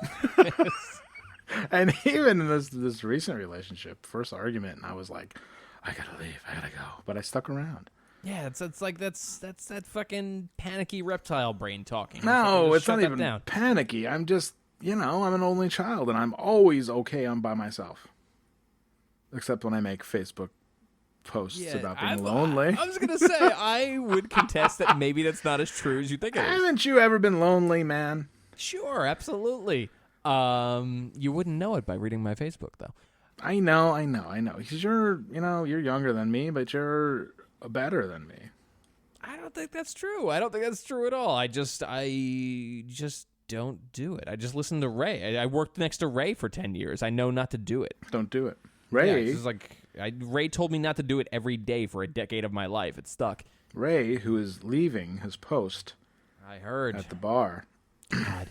And even in this recent relationship, first argument, and I was like, I gotta leave, I gotta go. But I stuck around. Yeah, it's like that's that fucking panicky reptile brain talking. No, Just it's shut not that even down. panicky. I'm just, I'm an only child, and I'm always okay. I'm by myself. Except when I make Facebook posts about being lonely. I was gonna say I would contest that maybe that's not as true as you think it is. Haven't you ever been lonely, man? Sure, absolutely. You wouldn't know it by reading my Facebook though. I know. Because you're younger than me, but you're better than me. I don't think that's true. I don't think that's true at all. I just don't do it. I just listen to Ray. I worked next to Ray for 10 years. I know not to do it. Don't do it. Yeah, Ray, it's just like Ray told me not to do it every day for a decade of my life. It stuck. Ray, who is leaving his post I heard. at the bar, God.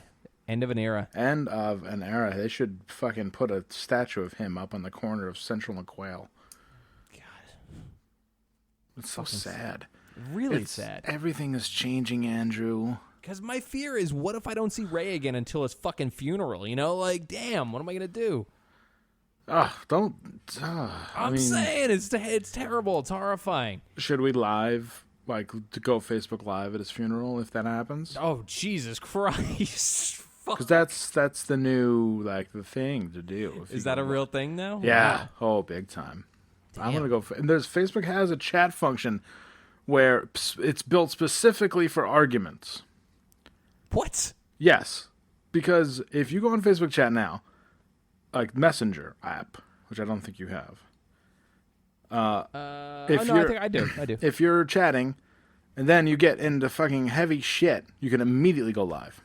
End of an era. end of an era. They should fucking put a statue of him up on the corner of Central and Quail. God. It's so sad. Really It's sad. Everything is changing, Andrew. Because my fear is, what if I don't see Ray again until his fucking funeral? You know, like, damn, what am I gonna do? Don't. I'm saying it's terrible. It's horrifying. Should we live, like, to go Facebook Live at his funeral if that happens? Oh, Jesus Christ! Fuck. Because that's the new, like, the thing to do. Is that a real thing now? Yeah. Wow. Oh, big time. I'm gonna go. And Facebook has a chat function where it's built specifically for arguments. What? Yes, because if you go on Facebook chat now, like Messenger app, which I don't think you have. I think I do. I do. If you're chatting, and then you get into fucking heavy shit, you can immediately go live.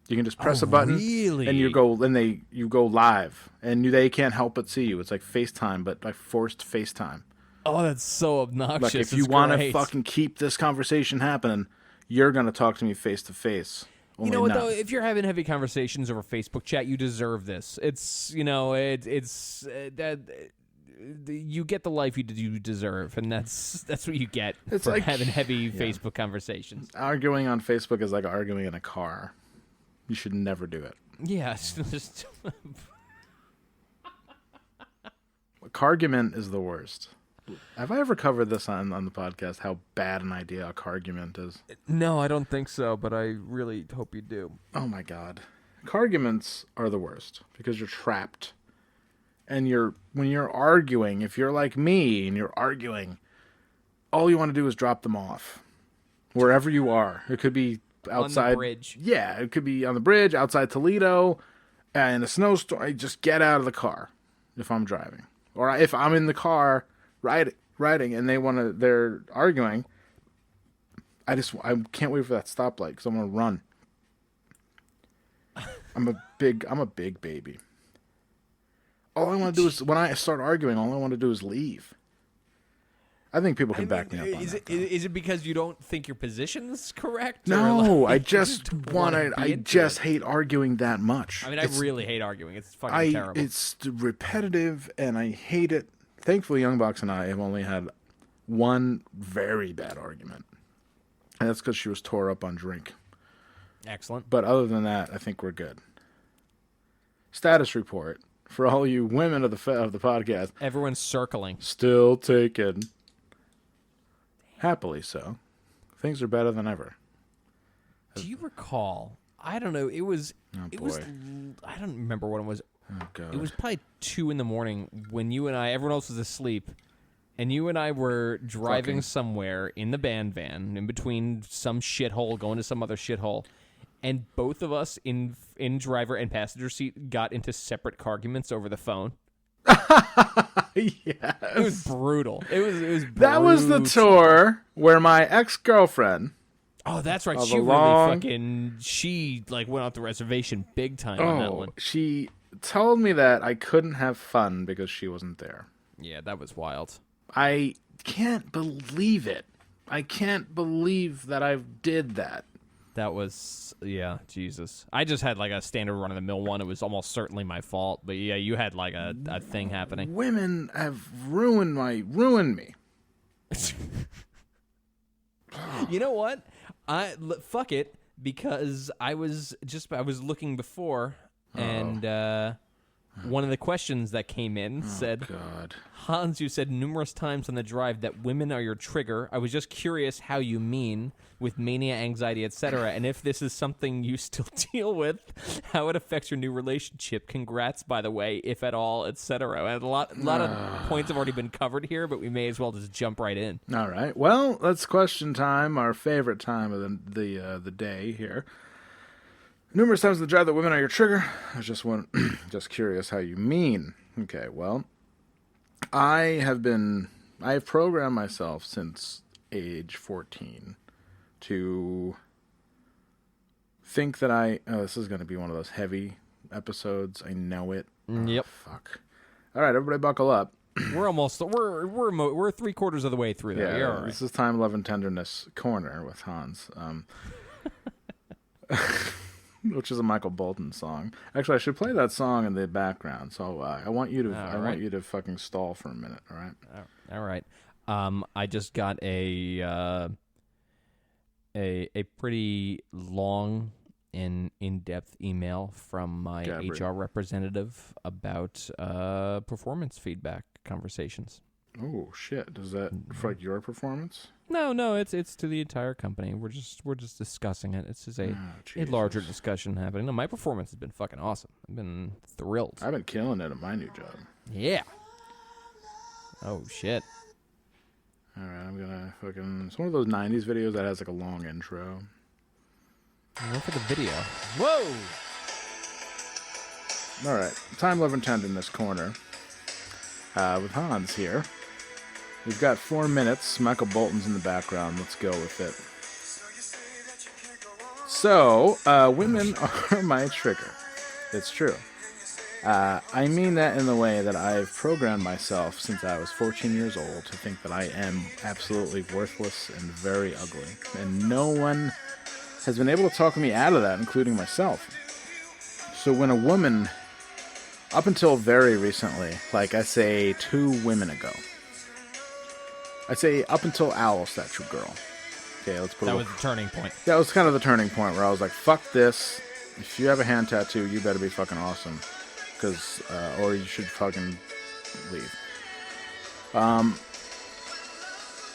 You can just press a button, really? and you go live, and they can't help but see you. It's like FaceTime, but like forced FaceTime. Oh, that's so obnoxious. Like if you want to fucking keep this conversation happening, you're gonna talk to me face to face. You know what though? If you're having heavy conversations over Facebook chat, you deserve this. It's that you get the life you deserve, and that's what you get for like having heavy Facebook conversations. Arguing on Facebook is like arguing in a car. You should never do it. Yeah, it's just Cargument is the worst. Have I ever covered this on the podcast, how bad an idea a cargument is? No, I don't think so, but I really hope you do. Oh my god. Carguments are the worst because you're trapped. And when you're arguing, if you're like me and you're arguing, all you want to do is drop them off. Wherever you are. It could be outside. On the bridge. Yeah, it could be on the bridge, outside Toledo, in a snowstorm. I just get out of the car if I'm driving. Or if I'm in the car riding and they're arguing, I can't wait for that stoplight because I'm gonna run. I'm a big baby. All I want to do is, when I start arguing, all I want to do is leave. I think people can back me up on that. Is it because you don't think your position's correct? No, I just hate arguing that much. I mean, I really hate arguing. It's fucking terrible. It's repetitive, and I hate it. Thankfully, Young Box and I have only had one very bad argument. And that's because she was tore up on drink. Excellent. But other than that, I think we're good. Status report for all you women of the podcast. Everyone's circling. Still taken. Happily so. Things are better than ever. Do you recall? I don't know. It was. I don't remember what it was. Oh god. It was probably 2 a.m. when you and I, everyone else was asleep, and you and I were driving somewhere in the band van, in between some shithole, going to some other shithole, and both of us in driver and passenger seat got into separate arguments over the phone. Yes. It was brutal. It was brutal. That was the tour where my ex-girlfriend. Oh, that's right. She went off the reservation big time on that one. She told me that I couldn't have fun because she wasn't there. Yeah, that was wild. I can't believe it. I can't believe that I did that. That was, yeah, Jesus. I just had like a standard run-of-the-mill one. It was almost certainly my fault. But yeah, you had like a thing happening. Women have ruined me. You know what? Fuck it, because I was looking before, and one of the questions that came in said, God. Hans, you said numerous times on the drive that women are your trigger. I was just curious how you mean with mania, anxiety, etc., and if this is something you still deal with, how it affects your new relationship. Congrats, by the way, if at all, etc. And a lot of points have already been covered here, but we may as well just jump right in. All right. Well, that's question time, our favorite time of the day here. Numerous times in the drive that women are your trigger. I was just curious how you mean. Okay, well, I have programmed myself since age 14 to think that this is going to be one of those heavy episodes. I know it. Yep. Fuck. All right, everybody buckle up. We're 3/4 of the way through there. Yeah, You're all right. This is Time, Love, and Tenderness Corner with Hans. Which is a Michael Bolton song. Actually, I should play that song in the background. So I want you to fucking stall for a minute. All right. All right. I just got a a pretty long and in-depth email from my Gabbard. HR representative about performance feedback conversations. Oh shit! Does that reflect your performance? No, it's to the entire company. We're just discussing it. It's just a larger Jesus. discussion happening. No, my performance has been fucking awesome. I've been thrilled. I've been killing it at my new job. Yeah. Oh shit. All right, I'm gonna fucking. It's one of those '90s videos that has like a long intro. Look for the video. Whoa. All right, time love intent in this corner. With Hans here. We've got 4 minutes. Michael Bolton's in the background. Let's go with it. So, women are my trigger. It's true. I mean that in the way that I've programmed myself since I was 14 years old to think that I am absolutely worthless and very ugly. And no one has been able to talk me out of that, including myself. So when a woman, up until very recently, like I say 2 women ago, I'd say up until Owl Statue Girl. Okay, let's put That was the turning point. That was kind of the turning point where I was like, fuck this. If you have a hand tattoo, you better be fucking awesome. Because, or you should fucking leave.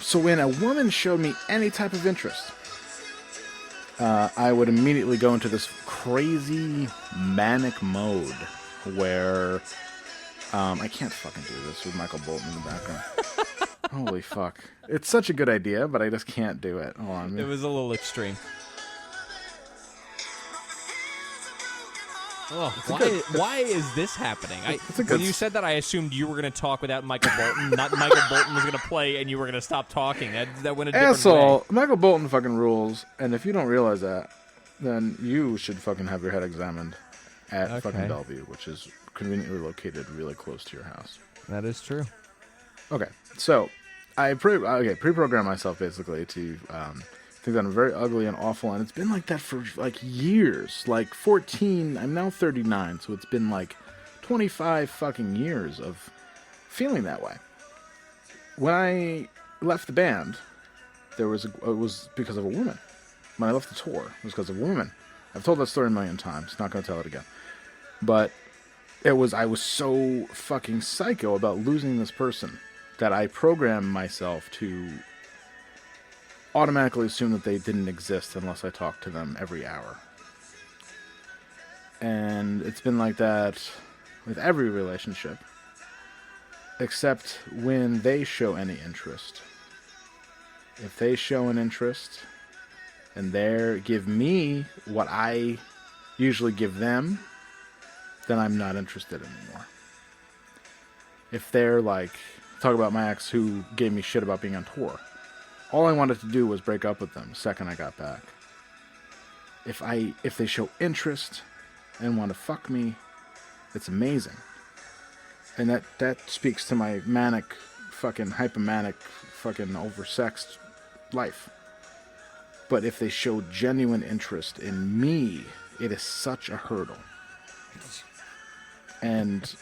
So when a woman showed me any type of interest, I would immediately go into this crazy manic mode where I can't fucking do this with Michael Bolton in the background. Holy fuck. It's such a good idea, but I just can't do it. Hold on. It was a little extreme. Oh, why is this happening? When you said that, I assumed you were going to talk without Michael Bolton, not Michael Bolton was going to play and you were going to stop talking. That went a different Asshole. way. Michael Bolton fucking rules, and if you don't realize that, then you should fucking have your head examined at fucking Bellevue, which is conveniently located really close to your house. That is true. Okay, so I pre-programmed myself basically to think that I'm very ugly and awful, and it's been like that for like years. Like 14, I'm now 39, so it's been like 25 fucking years of feeling that way. When I left the band, it was because of a woman. When I left the tour, it was because of a woman. I've told that story a million times. Not going to tell it again. But I was so fucking psycho about losing this person that I programmed myself to automatically assume that they didn't exist unless I talked to them every hour. And it's been like that with every relationship, except when they show any interest. If they show an interest and they give me what I usually give them, then I'm not interested anymore. If they're like, talk about my ex who gave me shit about being on tour. All I wanted to do was break up with them the second I got back. If they show interest and want to fuck me, it's amazing. And that speaks to my manic, fucking hypomanic, fucking oversexed life. But if they show genuine interest in me, it is such a hurdle. And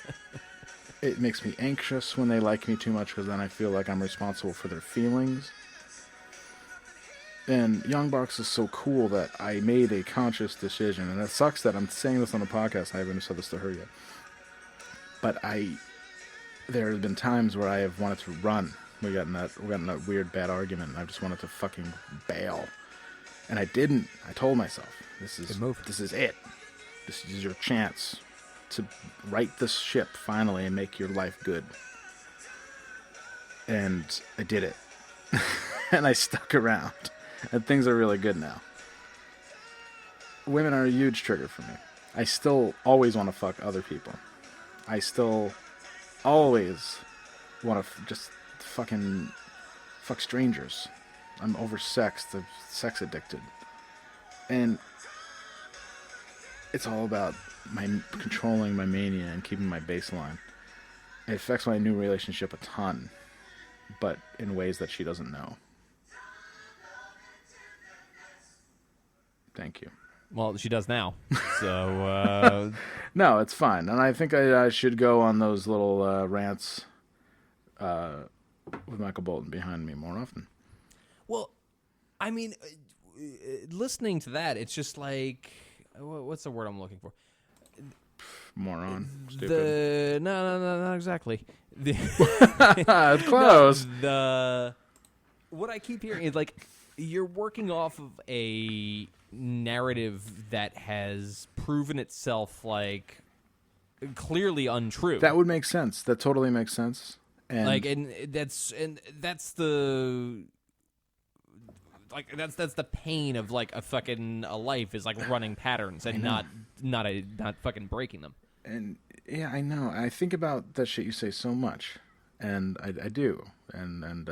it makes me anxious when they like me too much, because then I feel like I'm responsible for their feelings. And Young Box is so cool that I made a conscious decision, and it sucks that I'm saying this on the podcast. I haven't said this to her yet. But there have been times where I have wanted to run. We got in that weird bad argument, and I just wanted to fucking bail. And I didn't. I told myself, this is it. This is your chance to right this ship finally and make your life good. And I did it. And I stuck around. And things are really good now. Women are a huge trigger for me. I still always want to fuck other people. I still always want to just fucking fuck strangers. I'm oversexed. I'm sex addicted. And it's all about controlling my mania and keeping my baseline. It affects my new relationship a ton, but in ways that she doesn't know. Thank you. Well, she does now. So no, it's fine. And I think I should go on those little rants with Michael Bolton behind me more often. Well, I mean, listening to that, it's just like, what's the word I'm looking for? Moron. Stupid. No, not exactly. It's close. What I keep hearing is like you're working off of a narrative that has proven itself like clearly untrue. That would make sense. That totally makes sense. And That's the that's the pain of like a life is like running patterns and not fucking breaking them. And yeah, I know. I think about that shit you say so much, and I do. And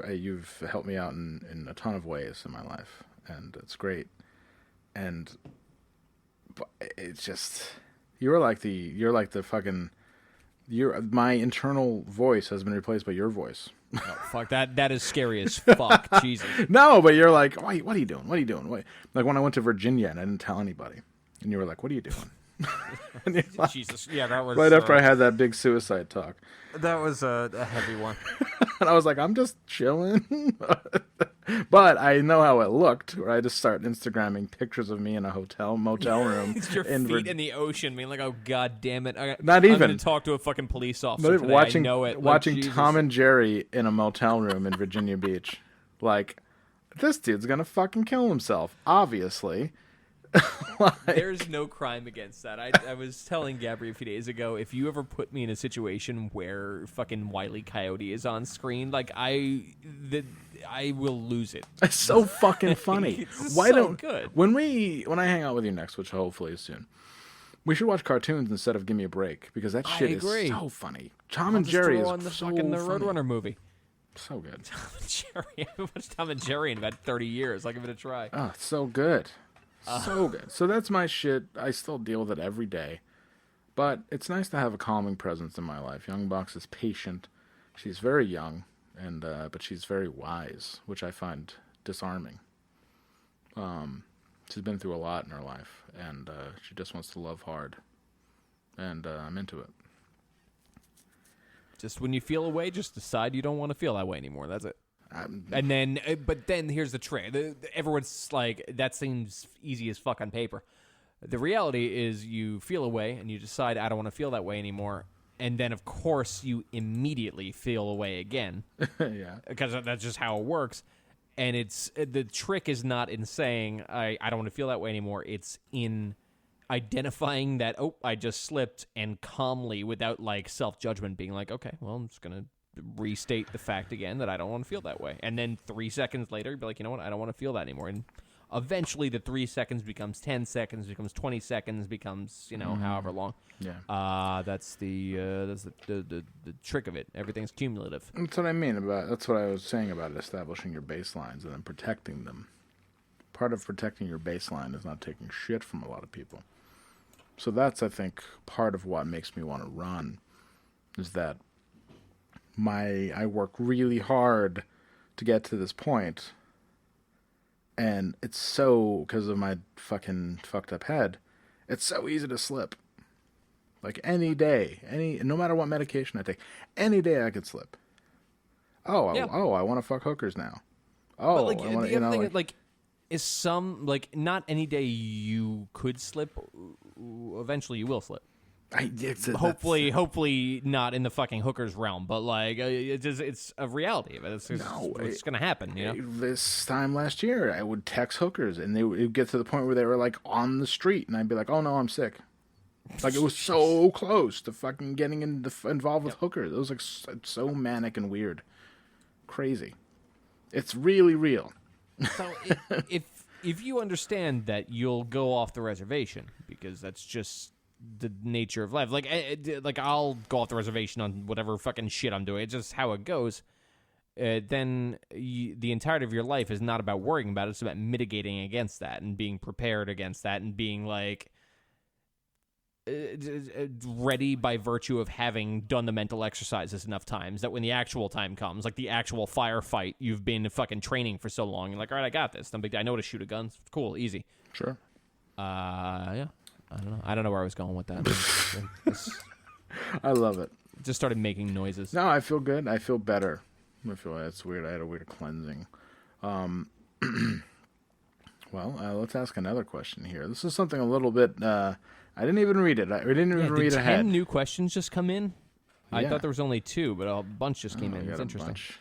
you've helped me out in a ton of ways in my life, and it's great. And but it's just you're like the fucking my internal voice has been replaced by your voice. Oh, fuck that is scary as fuck. Jesus. No, but you're like, wait, what are you doing? What are you doing? Wait. Like when I went to Virginia and I didn't tell anybody, and you were like, what are you doing? Like, Jesus, yeah, that was right after I had that big suicide talk. That was a heavy one. And I was like, I'm just chilling. But I know how it looked, where I just start Instagramming pictures of me in a motel room. It's your feet in the ocean, being like, oh, God damn it. I'm going to talk to a fucking police officer today. I know it. Watching Tom and Jerry in a motel room in Virginia Beach. Like, this dude's going to fucking kill himself, obviously. There's no crime against that. I was telling Gabby a few days ago, if you ever put me in a situation where fucking Wile E. Coyote is on screen, like I will lose it. It's so fucking funny. Good. When I hang out with you next, which hopefully is soon, we should watch cartoons instead of Give Me a Break, because that shit is so funny. Tom and Jerry is on the so fucking the funny. Roadrunner movie. So good. Tom and Jerry. I haven't watched Tom and Jerry in about 30 years. I'll give it a try. Oh, it's so good. So good. So that's my shit. I still deal with it every day. But it's nice to have a calming presence in my life. Young Box is patient. She's very young, and but she's very wise, which I find disarming. She's been through a lot in her life, and she just wants to love hard. And I'm into it. Just when you feel a way, just decide you don't want to feel that way anymore. That's it. And then, but then here's the trick. Everyone's like, that seems easy as fuck on paper. The reality is you feel a way and you decide, I don't want to feel that way anymore. And then, of course, you immediately feel a way again. Yeah. Because that's just how it works. And the trick is not in saying, I don't want to feel that way anymore. It's in identifying that, oh, I just slipped, and calmly, without like self-judgment, being like, okay, well, I'm just going to restate the fact again that I don't want to feel that way. And then 3 seconds later, you'd be like, you know what? I don't want to feel that anymore. And eventually the 3 seconds becomes 10 seconds, becomes 20 seconds, becomes, however long. Yeah. That's the trick of it. Everything's cumulative. That's what I mean that's what I was saying about establishing your baselines and then protecting them. Part of protecting your baseline is not taking shit from a lot of people. So that's, I think, part of what makes me want to run, is that I work really hard to get to this point, and it's so, because of my fucking fucked up head, it's so easy to slip. Like any day, no matter what medication I take, any day I could slip. I want to fuck hookers now. Oh, but I want to, is some, like, not any day you could slip, eventually you will slip. Hopefully not in the fucking hookers realm, but like it's a reality. It's going to happen. This time last year, I would text hookers, and it would get to the point where they were like on the street, and I'd be like, "Oh no, I'm sick." Like it was so close to fucking getting involved with hookers. It was like so manic and weird, crazy. It's really real. So if you understand that you'll go off the reservation, because that's just the nature of life. Like I'll go off the reservation on whatever fucking shit I'm doing. It's just how it goes. Then the entirety of your life is not about worrying about it. It's about mitigating against that and being prepared against that and being like ready by virtue of having done the mental exercises enough times that when the actual time comes, like the actual firefight, you've been fucking training for so long. You're like, all right, I got this. I know how to shoot a gun. It's cool, easy. Sure. Yeah. I don't know where I was going with that. I love it. Just started making noises. No, I feel good. I feel better. I feel that's weird. I had a weird cleansing. Well, let's ask another question here. This is something a little bit. I didn't even read it. We didn't even read did ahead. 10 new questions just come in? I Yeah. thought there was only 2, but a bunch just came in. We It's got a interesting. bunch.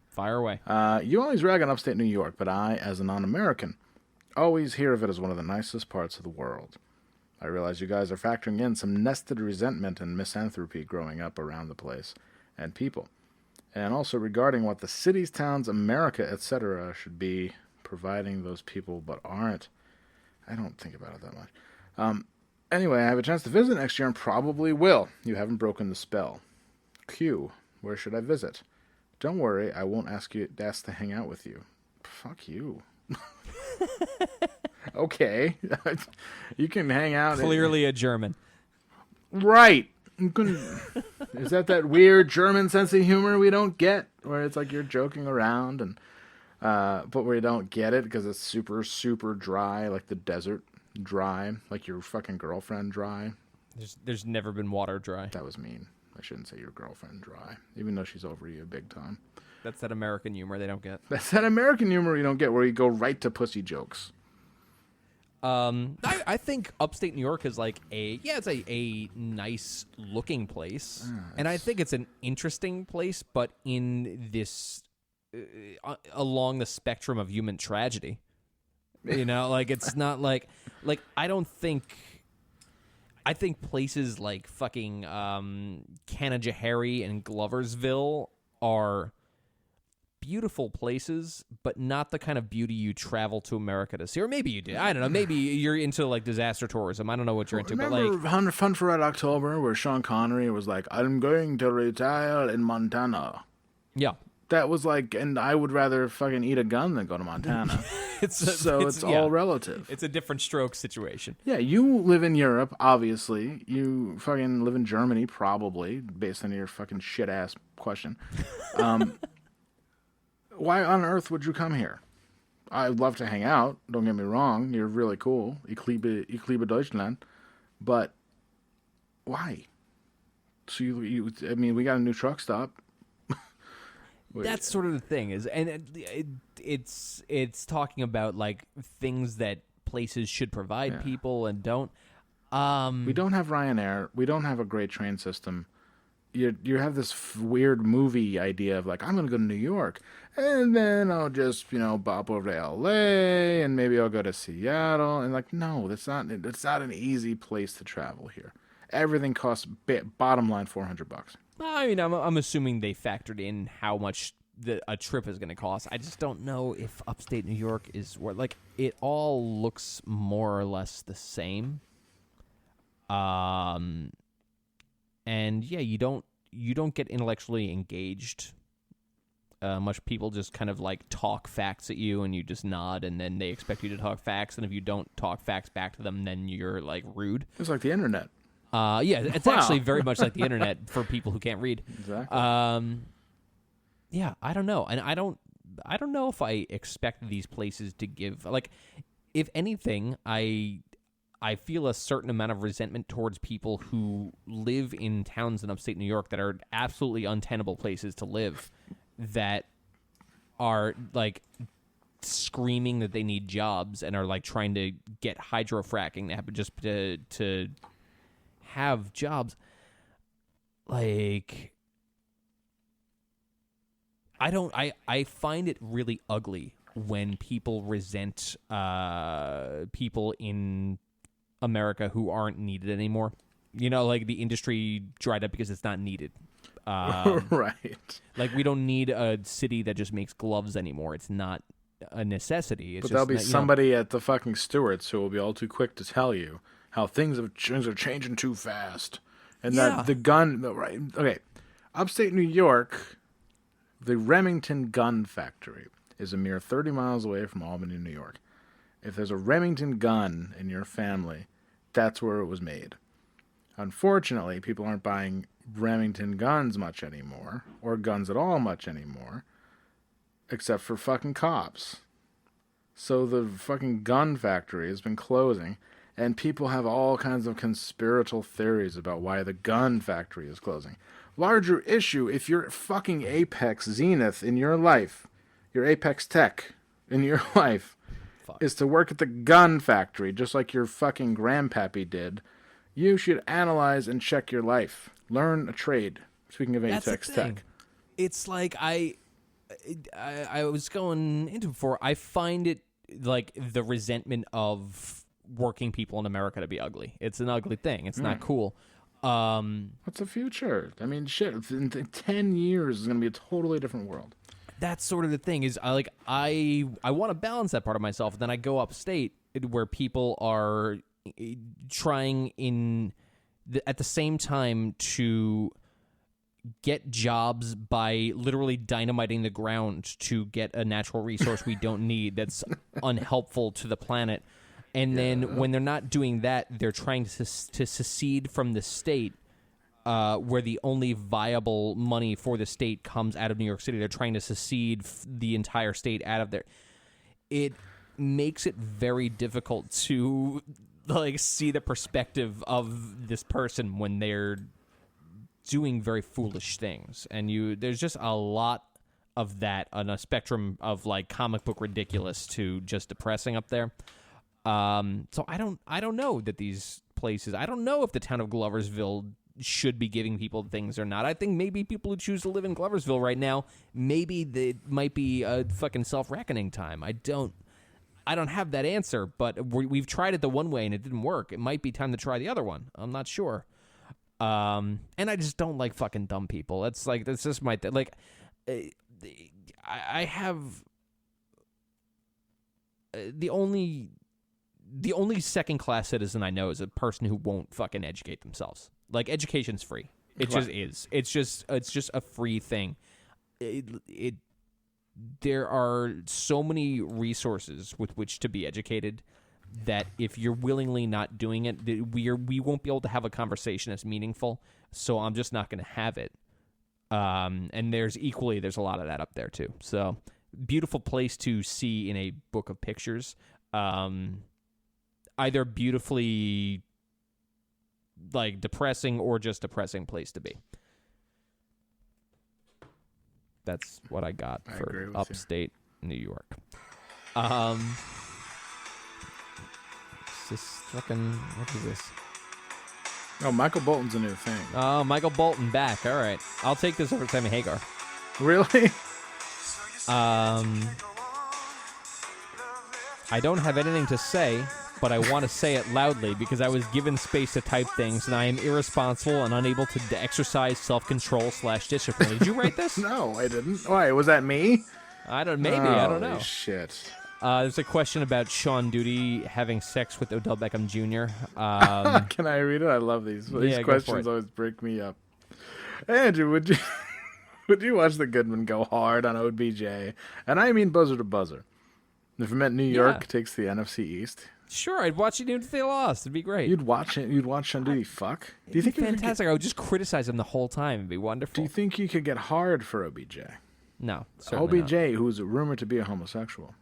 Fire away. You always rag on upstate New York, but I, as a non-American, always hear of it as one of the nicest parts of the world. I realize you guys are factoring in some nested resentment and misanthropy growing up around the place and people. And also regarding what the cities, towns, America, etc. should be providing those people but aren't. I don't think about it that much. Anyway, I have a chance to visit next year and probably will. You haven't broken the spell. Q, where should I visit? Don't worry, I won't ask to hang out with you. Fuck you. Okay. You can hang out. Clearly a German. Right. Is that weird German sense of humor we don't get? Where it's like you're joking around, and but we don't get it because it's super, super dry, like the desert dry, like your fucking girlfriend dry. There's never been water dry. That was mean. I shouldn't say your girlfriend dry, even though she's over you big time. That's that American humor they don't get. That's that American humor you don't get, where you go right to pussy jokes. I think upstate New York is like it's a nice looking place, and I think it's an interesting place, but in this along the spectrum of human tragedy, like it's not like I think places like fucking Canajoharie and Gloversville are beautiful places, but not the kind of beauty you travel to America to see. Or maybe you did. I don't know. Maybe you're into like disaster tourism. I don't know what you're into. Remember but like Fun for Red October, where Sean Connery was like, "I'm going to retire in Montana." yeah, That was like, and I would rather fucking eat a gun than go to Montana. It's all relative. It's a different stroke situation. Yeah, you live in Europe, obviously. You fucking live in Germany, probably, based on your fucking shit ass question. Why on earth would you come here? I'd love to hang out. Don't get me wrong. You're really cool. Ich liebe Deutschland. But why? So I mean, we got a new truck stop. That's sort of the thing it's talking about like things that places should provide people and don't. We don't have Ryanair. We don't have a great train system. You have this weird movie idea of like, I'm going to go to New York and then I'll just, bop over to LA and maybe I'll go to Seattle. And like, no, it's not an easy place to travel here. Everything costs bottom line $400. I mean, I'm assuming they factored in how much a trip is going to cost. I just don't know if upstate New York is where, like, it all looks more or less the same. And yeah, you don't get intellectually engaged. Much people just kind of like talk facts at you, and you just nod, and then they expect you to talk facts. And if you don't talk facts back to them, then you're like rude. It's like the internet. Yeah, it's actually very much like the internet for people who can't read. Exactly. Yeah, I don't know, and I don't know if I expect these places to give like, if anything, I feel a certain amount of resentment towards people who live in towns in upstate New York that are absolutely untenable places to live, that are like screaming that they need jobs and are like trying to get hydrofracking to happen just to have jobs. Like, I find it really ugly when people resent people in America who aren't needed anymore. Like the industry dried up because it's not needed. Right. Like, we don't need a city that just makes gloves anymore. It's not a necessity. It's but just there'll be that, somebody at the fucking Stewart's who will be all too quick to tell you how things are changing too fast. And that the gun... Right. Okay. Upstate New York, the Remington Gun Factory is a mere 30 miles away from Albany, New York. If there's a Remington gun in your family, that's where it was made. Unfortunately, people aren't buying Remington guns much anymore, or guns at all much anymore, except for fucking cops. So the fucking gun factory has been closing, and people have all kinds of conspiratorial theories about why the gun factory is closing. Larger issue, if you're fucking Apex Zenith in your life, your Apex Tech in your life, is to work at the gun factory, just like your fucking grandpappy did. You should analyze and check your life. Learn a trade. Speaking of That's the Atex thing. Tech. It's like I was going into before. I find it like the resentment of working people in America to be ugly. It's an ugly thing. It's not cool. What's the future? I mean, shit. In 10 years, it's going to be a totally different world. That's sort of the thing. Is I want to balance that part of myself. And then I go upstate where people are trying at the same time to get jobs by literally dynamiting the ground to get a natural resource we don't need that's unhelpful to the planet. And then when they're not doing that, they're trying to secede from the state where the only viable money for the state comes out of New York City. They're trying to secede the entire state out of there. It makes it very difficult to like see the perspective of this person when they're doing very foolish things. And there's just a lot of that on a spectrum of like comic book ridiculous to just depressing up there. So I don't know that these places, I don't know if the town of Gloversville should be giving people things or not. I think maybe people who choose to live in Gloversville right now, maybe it might be a fucking self-reckoning time. I don't have that answer, but we've tried it the one way and it didn't work. It might be time to try the other one. I'm not sure. And I just don't like fucking dumb people. That's just my like. I have the only second class citizen I know is a person who won't fucking educate themselves. Like, education's free. It just is. It's just a free thing. There are so many resources with which to be educated that if you're willingly not doing it, we won't be able to have a conversation that's meaningful. So I'm just not going to have it. And there's a lot of that up there too. So beautiful place to see in a book of pictures. Either beautifully like depressing or just depressing place to be. That's what I got for upstate New York. Is this fucking, what is this? Oh, Michael Bolton's a new thing. Oh, Michael Bolton back. All right. I'll take this over Sammy Hagar. Really? I don't have anything to say, but I want to say it loudly because I was given space to type things, and I am irresponsible and unable to exercise self-control / discipline. Did you write this? No, I didn't. Why, was that me? I don't know. Holy shit. There's a question about Sean Duty having sex with Odell Beckham Jr. Can I read it? I love these. These Yeah, questions always break me up. Andrew, would you watch the Goodman go hard on OBJ? And I mean buzzer to buzzer. If it meant New York takes the NFC East. Sure, I'd watch it even if they lost. It'd be great. You'd watch it. You'd watch Sean Duty fuck. Do you think it'd be fantastic? I would just criticize him the whole time. It'd be wonderful. Do you think you could get hard for OBJ? No, certainly OBJ, not. who's rumored to be a homosexual.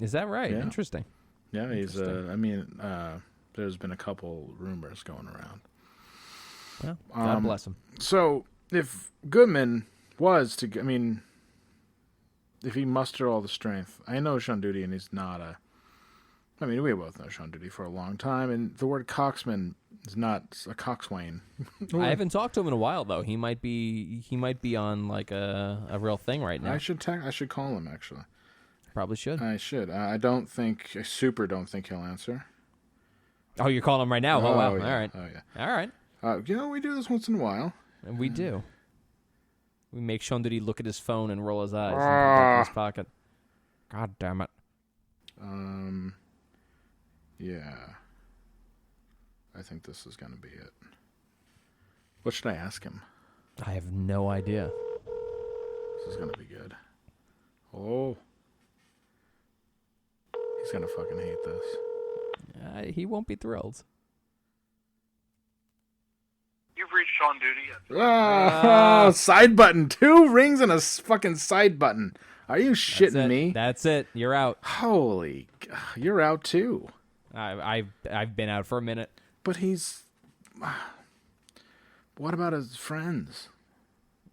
Is that right? Yeah. Interesting. Yeah, he's. There's been a couple rumors going around. Well, God bless him. So if Goodman was to, if he mustered all the strength, I know Sean Duty, and he's not a. I mean, we both know Sean Duty for a long time, and the word coxman is not a coxswain. I haven't talked to him in a while, though. He might be on like a real thing right now. I should call him, actually. Probably should. I should. I super don't think he'll answer. Oh, you're calling him right now? Oh, wow. Yeah. All right. Oh, yeah. All right. We do this once in a while. And we do. We make Sean Duty look at his phone and roll his eyes and put it in his pocket. God damn it. Yeah. I think this is going to be it. What should I ask him? I have no idea. This is going to be good. Oh. He's going to fucking hate this. He won't be thrilled. You've reached Sean Duty. Side button. 2 rings and a fucking side button. Are you shitting me? That's it. You're out. Holy. You're out too. I've been out for a minute. But he's... What about his friends?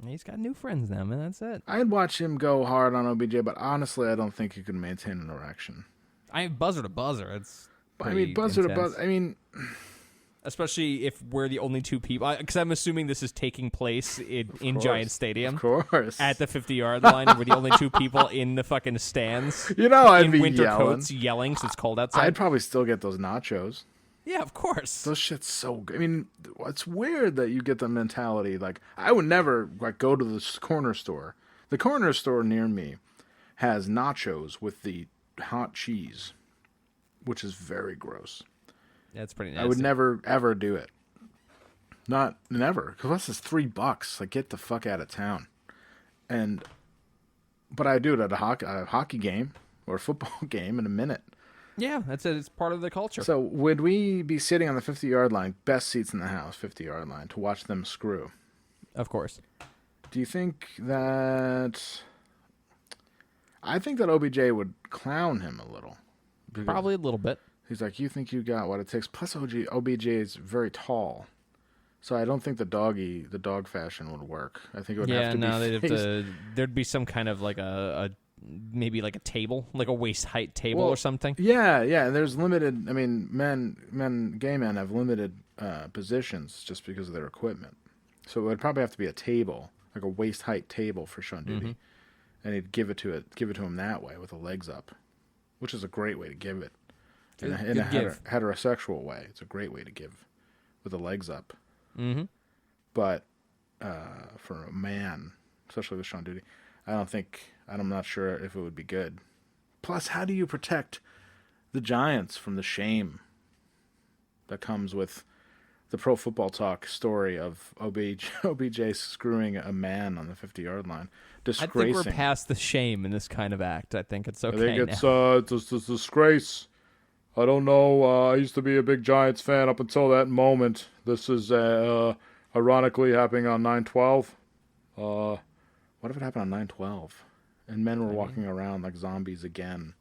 He's got new friends now, man. That's it. I'd watch him go hard on OBJ, but honestly, I don't think he could maintain an erection. buzzer to buzzer. It's I mean, buzzer to intense. buzzer. I mean, Especially if we're the only two people, because I'm assuming this is taking place in Giant Stadium of course. at the 50-yard line, and we're the only two people in the fucking stands You know, I'd in be winter yelling. coats yelling because it's cold outside. I'd probably still get those nachos. Yeah, of course. Those shit's so good. I mean, it's weird that you get the mentality. Like, I would never go to the corner store. The corner store near me has nachos with the hot cheese, which is very gross. That's pretty nasty. I would never ever do it. Not never, because this is $3. Like, get the fuck out of town. But I do it at a hockey game or a football game in a minute. Yeah, that's it. It's part of the culture. So would we be sitting on the 50-yard line, best seats in the house, 50-yard line, to watch them screw? Of course. Do you think that? I think that OBJ would clown him a little. Because Probably a little bit. He's like, you think you got what it takes. Plus, OBJ is very tall. So I don't think the dog fashion would work. I think it would have to be they'd have faced- to. There'd be some kind of like a maybe like a table, like a waist height table Well, or something. Yeah. And there's limited. I mean, gay men have limited positions just because of their equipment. So it would probably have to be a table, like a waist height table for Sean Duty, and he'd give it to him that way with the legs up, which is a great way to give it. In a Good give. heterosexual way, it's a great way to give with the legs up. Mm-hmm. But for a man, especially with Sean Duty, I'm not sure if it would be good. Plus, how do you protect the Giants from the shame that comes with the Pro Football Talk story of OBJ screwing a man on the 50-yard line, I disgracing? think we're past the shame in this kind of act. I think it's okay. I think it's now. it's a disgrace. I don't know. I used to be a big Giants fan up until that moment. This is ironically happening on 9/12. What if it happened on 9/12? And men were walking around like zombies again,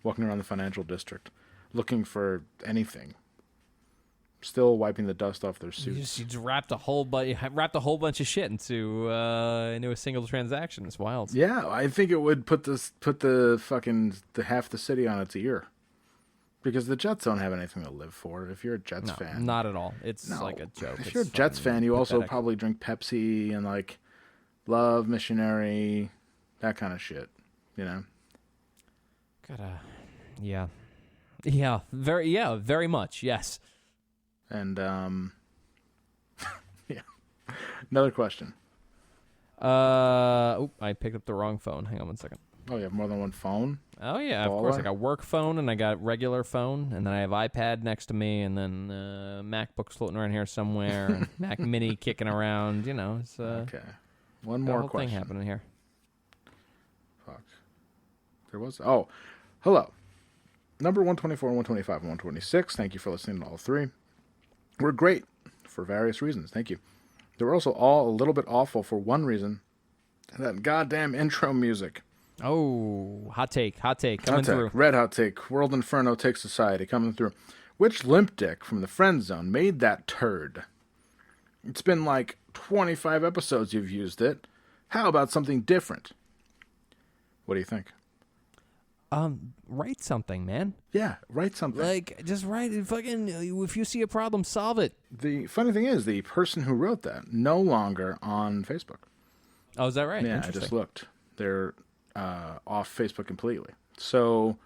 walking around the financial district, looking for anything. Still wiping the dust off their You suits. just wrapped a whole bunch of shit into a single transaction. It's wild. Yeah, I think it would put the half the city on its ear. Because the Jets don't have anything to live for. If you're a Jets No, fan, not at all. It's no. like a joke. If It's you're a Jets fucking fan, you also pathetic. probably drink Pepsi and like love missionary, that kind of shit. You know. Very much. Yes. And yeah. Another question. I picked up the wrong phone. Hang on 1 second. Oh, you have more than one phone? Oh yeah, of course. Baller. I got work phone and I got regular phone, and then I have iPad next to me, and then MacBook's floating around here somewhere, and Mac Mini kicking around. You know, it's Okay. One got a more whole question. thing happening here. Fuck. There was. Oh, hello. Number 124, 125, and 126. Thank you for listening to all three. We're great for various reasons. Thank you. They were also all a little bit awful for one reason. That goddamn intro music. Oh, hot take coming Hot take, through. Red hot take. World Inferno take society coming through. Which limp dick from the friend zone made that turd? It's been like 25 episodes you've used it. How about something different? What do you think? Write something, man. Yeah, write something. Like, just write it. Fucking, if you see a problem, solve it. The funny thing is, the person who wrote that no longer on Facebook. Oh, is that right? Yeah, I Interesting. just looked. They're off Facebook completely. So,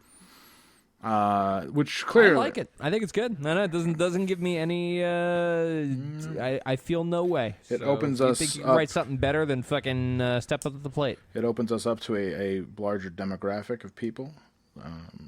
which clearly I like it. I think it's good. No, it doesn't give me any. I feel no way. It So opens if you us think you up- can write something better than fucking step up to the plate. It opens us up to a larger demographic of people.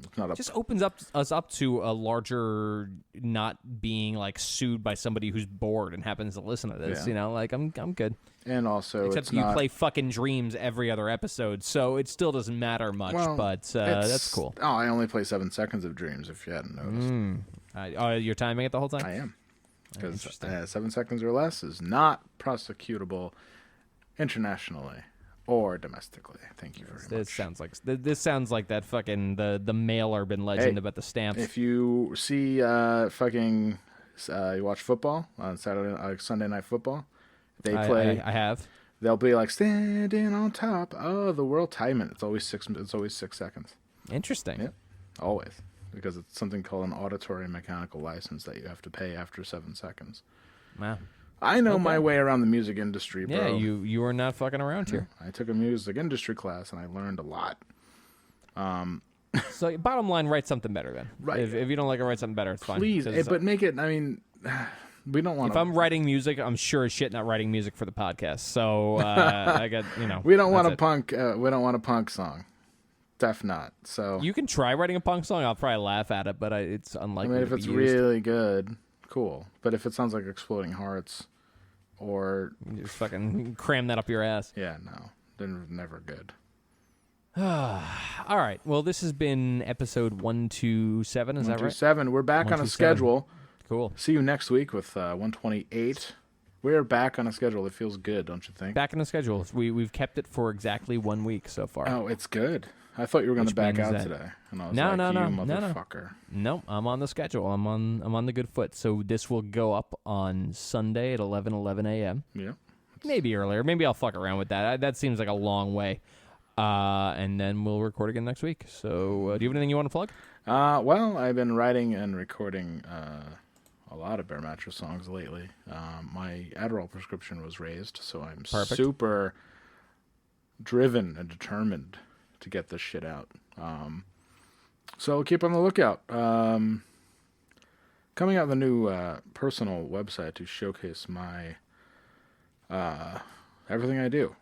It's not It just opens us up to a larger, not being like sued by somebody who's bored and happens to listen to this. Yeah. You know, like I'm good. and also Except it's you not, play fucking Dreams every other episode, so it still doesn't matter much. well, but it's- that's cool. Oh, I only play 7 seconds of Dreams. If you hadn't noticed, You're timing it the whole time. I am because Interesting. 7 seconds or less is not prosecutable internationally or domestically. Thank you very much. This sounds like that fucking the mail urban legend Hey, about the stamps. If you see you watch football on Sunday Night Football, they play. I have. They'll be like standing on top of the world. Time it. It's always 6 seconds. Interesting. Yeah, always. because it's something called an auditory mechanical license that you have to pay after 7 seconds. Wow. I know Okay. my way around the music industry, bro. Yeah, you are not fucking around here. I took a music industry class and I learned a lot. So bottom line, write something better then. Right. If you don't like it, write something better. It's fine. Please, 'Cause, but make it. I mean, we don't want if to. I'm writing music, I'm sure as shit not writing music for the podcast. So I got We don't want that's a punk. We don't want a punk song. Def not. So it. You can try writing a punk song. I'll probably laugh at it, but it's I unlikely. mean, if to it's be used. really good, cool. But if it sounds like Exploding Hearts, or You just fucking cram that up your ass. yeah, no, they're never good. All right. Well, this has been episode 127. Is that right? 127. We're back on a 127. schedule. Cool. See you next week with 128. We're back on a schedule. It feels good, don't you think? Back in the schedule. We've kept it for exactly 1 week so far. Oh, it's good. I thought you were going to Which back means out that- today, and I was No, like, no, "You no, no, no. motherfucker!" No, I'm on the schedule. I'm on the good foot. So this will go up on Sunday at 11 a.m. Yeah. Maybe earlier. Maybe I'll fuck around with that. That seems like a long way. And then we'll record again next week. So do you have anything you want to plug? Well, I've been writing and recording a lot of Bear Mattress songs lately. My Adderall prescription was raised, so I'm Perfect. super driven and determined to get this shit out. So keep on the lookout. Coming out the new personal website to showcase my everything I do.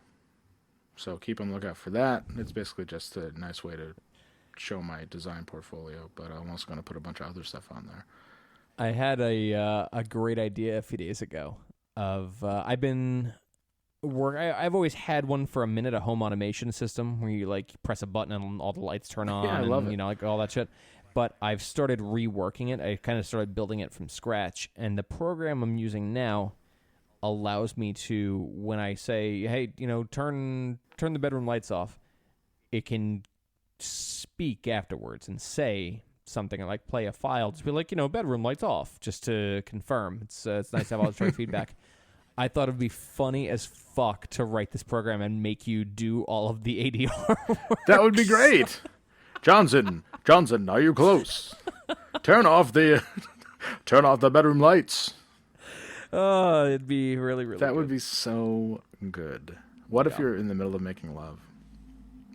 So keep on the lookout for that. It's basically just a nice way to show my design portfolio, but I'm also going to put a bunch of other stuff on there. I had a great idea a few days ago of I've always had one for a minute, a home automation system where you like press a button and all the lights turn on. I love it. You know, like all that shit. But I've started reworking it. I kind of started building it from scratch, and the program I'm using now allows me to, when I say, "Hey, you know, turn the bedroom lights off," it can speak afterwards and say something like play a file, just be like, you know, bedroom lights off, just to confirm. It's nice to have auditory feedback. I thought it'd be funny as fuck to write this program and make you do all of the ADR work. That would be great. Johnson, are you close? Turn off the bedroom lights. Oh, it'd be really, really That good. would be so good. What if you're in the middle of making love?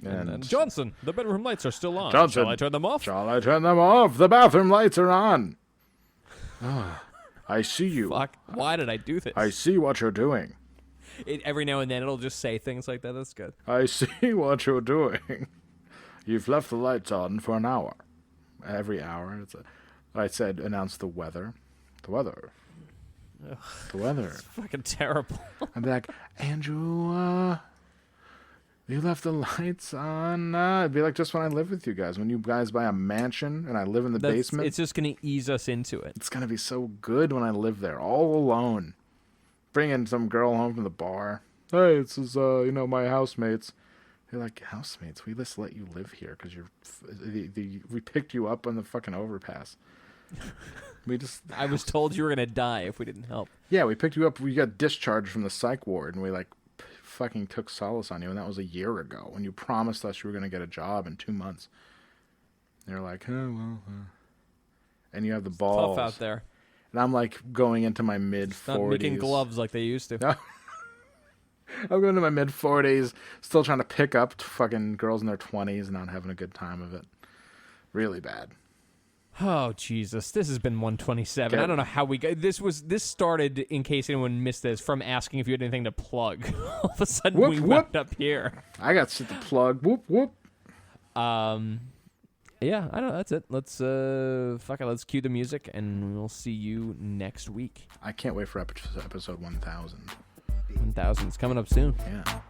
And then, Johnson, the bedroom lights are still on. Johnson, Shall I turn them off? Shall I turn them off? The bathroom lights are on. I see you. Fuck, why did I do this? I see what you're doing. Every now and then it'll just say things like that. That's good. I see what you're doing. You've left the lights on for an hour. Every hour. I said, announce the weather. The weather. The weather. Fucking terrible. I'd be like, Andrew, you left the lights on. It'd be like just when I live with you guys. When you guys buy a mansion and I live in the basement. It's just going to ease us into it. It's going to be so good when I live there, all alone. Bringing some girl home from the bar. Hey, this is, my housemates. They're like, housemates? We just let you live here because we picked you up on the fucking overpass. I was told you were going to die if we didn't help. Yeah, we picked you up. We got discharged from the psych ward, and we, fucking took solace on you, and that was a year ago when you promised us you were going to get a job in 2 months. They're like, and you have the balls. Tough out there. And I'm going into my mid-40s. Not making gloves like they used to. I'm going to my mid-40s, still trying to pick up fucking girls in their 20s and not having a good time of it. Really bad. Oh, Jesus. This has been 127. Okay. I don't know how we got... This started, in case anyone missed this, from asking if you had anything to plug. All of a sudden, Whoop, we whoop. wound up here. I got shit to plug. Whoop, whoop. Yeah, I don't know. That's it. Let's, fuck it. Let's cue the music, and we'll see you next week. I can't wait for episode 1000. 1000. It's coming up soon. Yeah.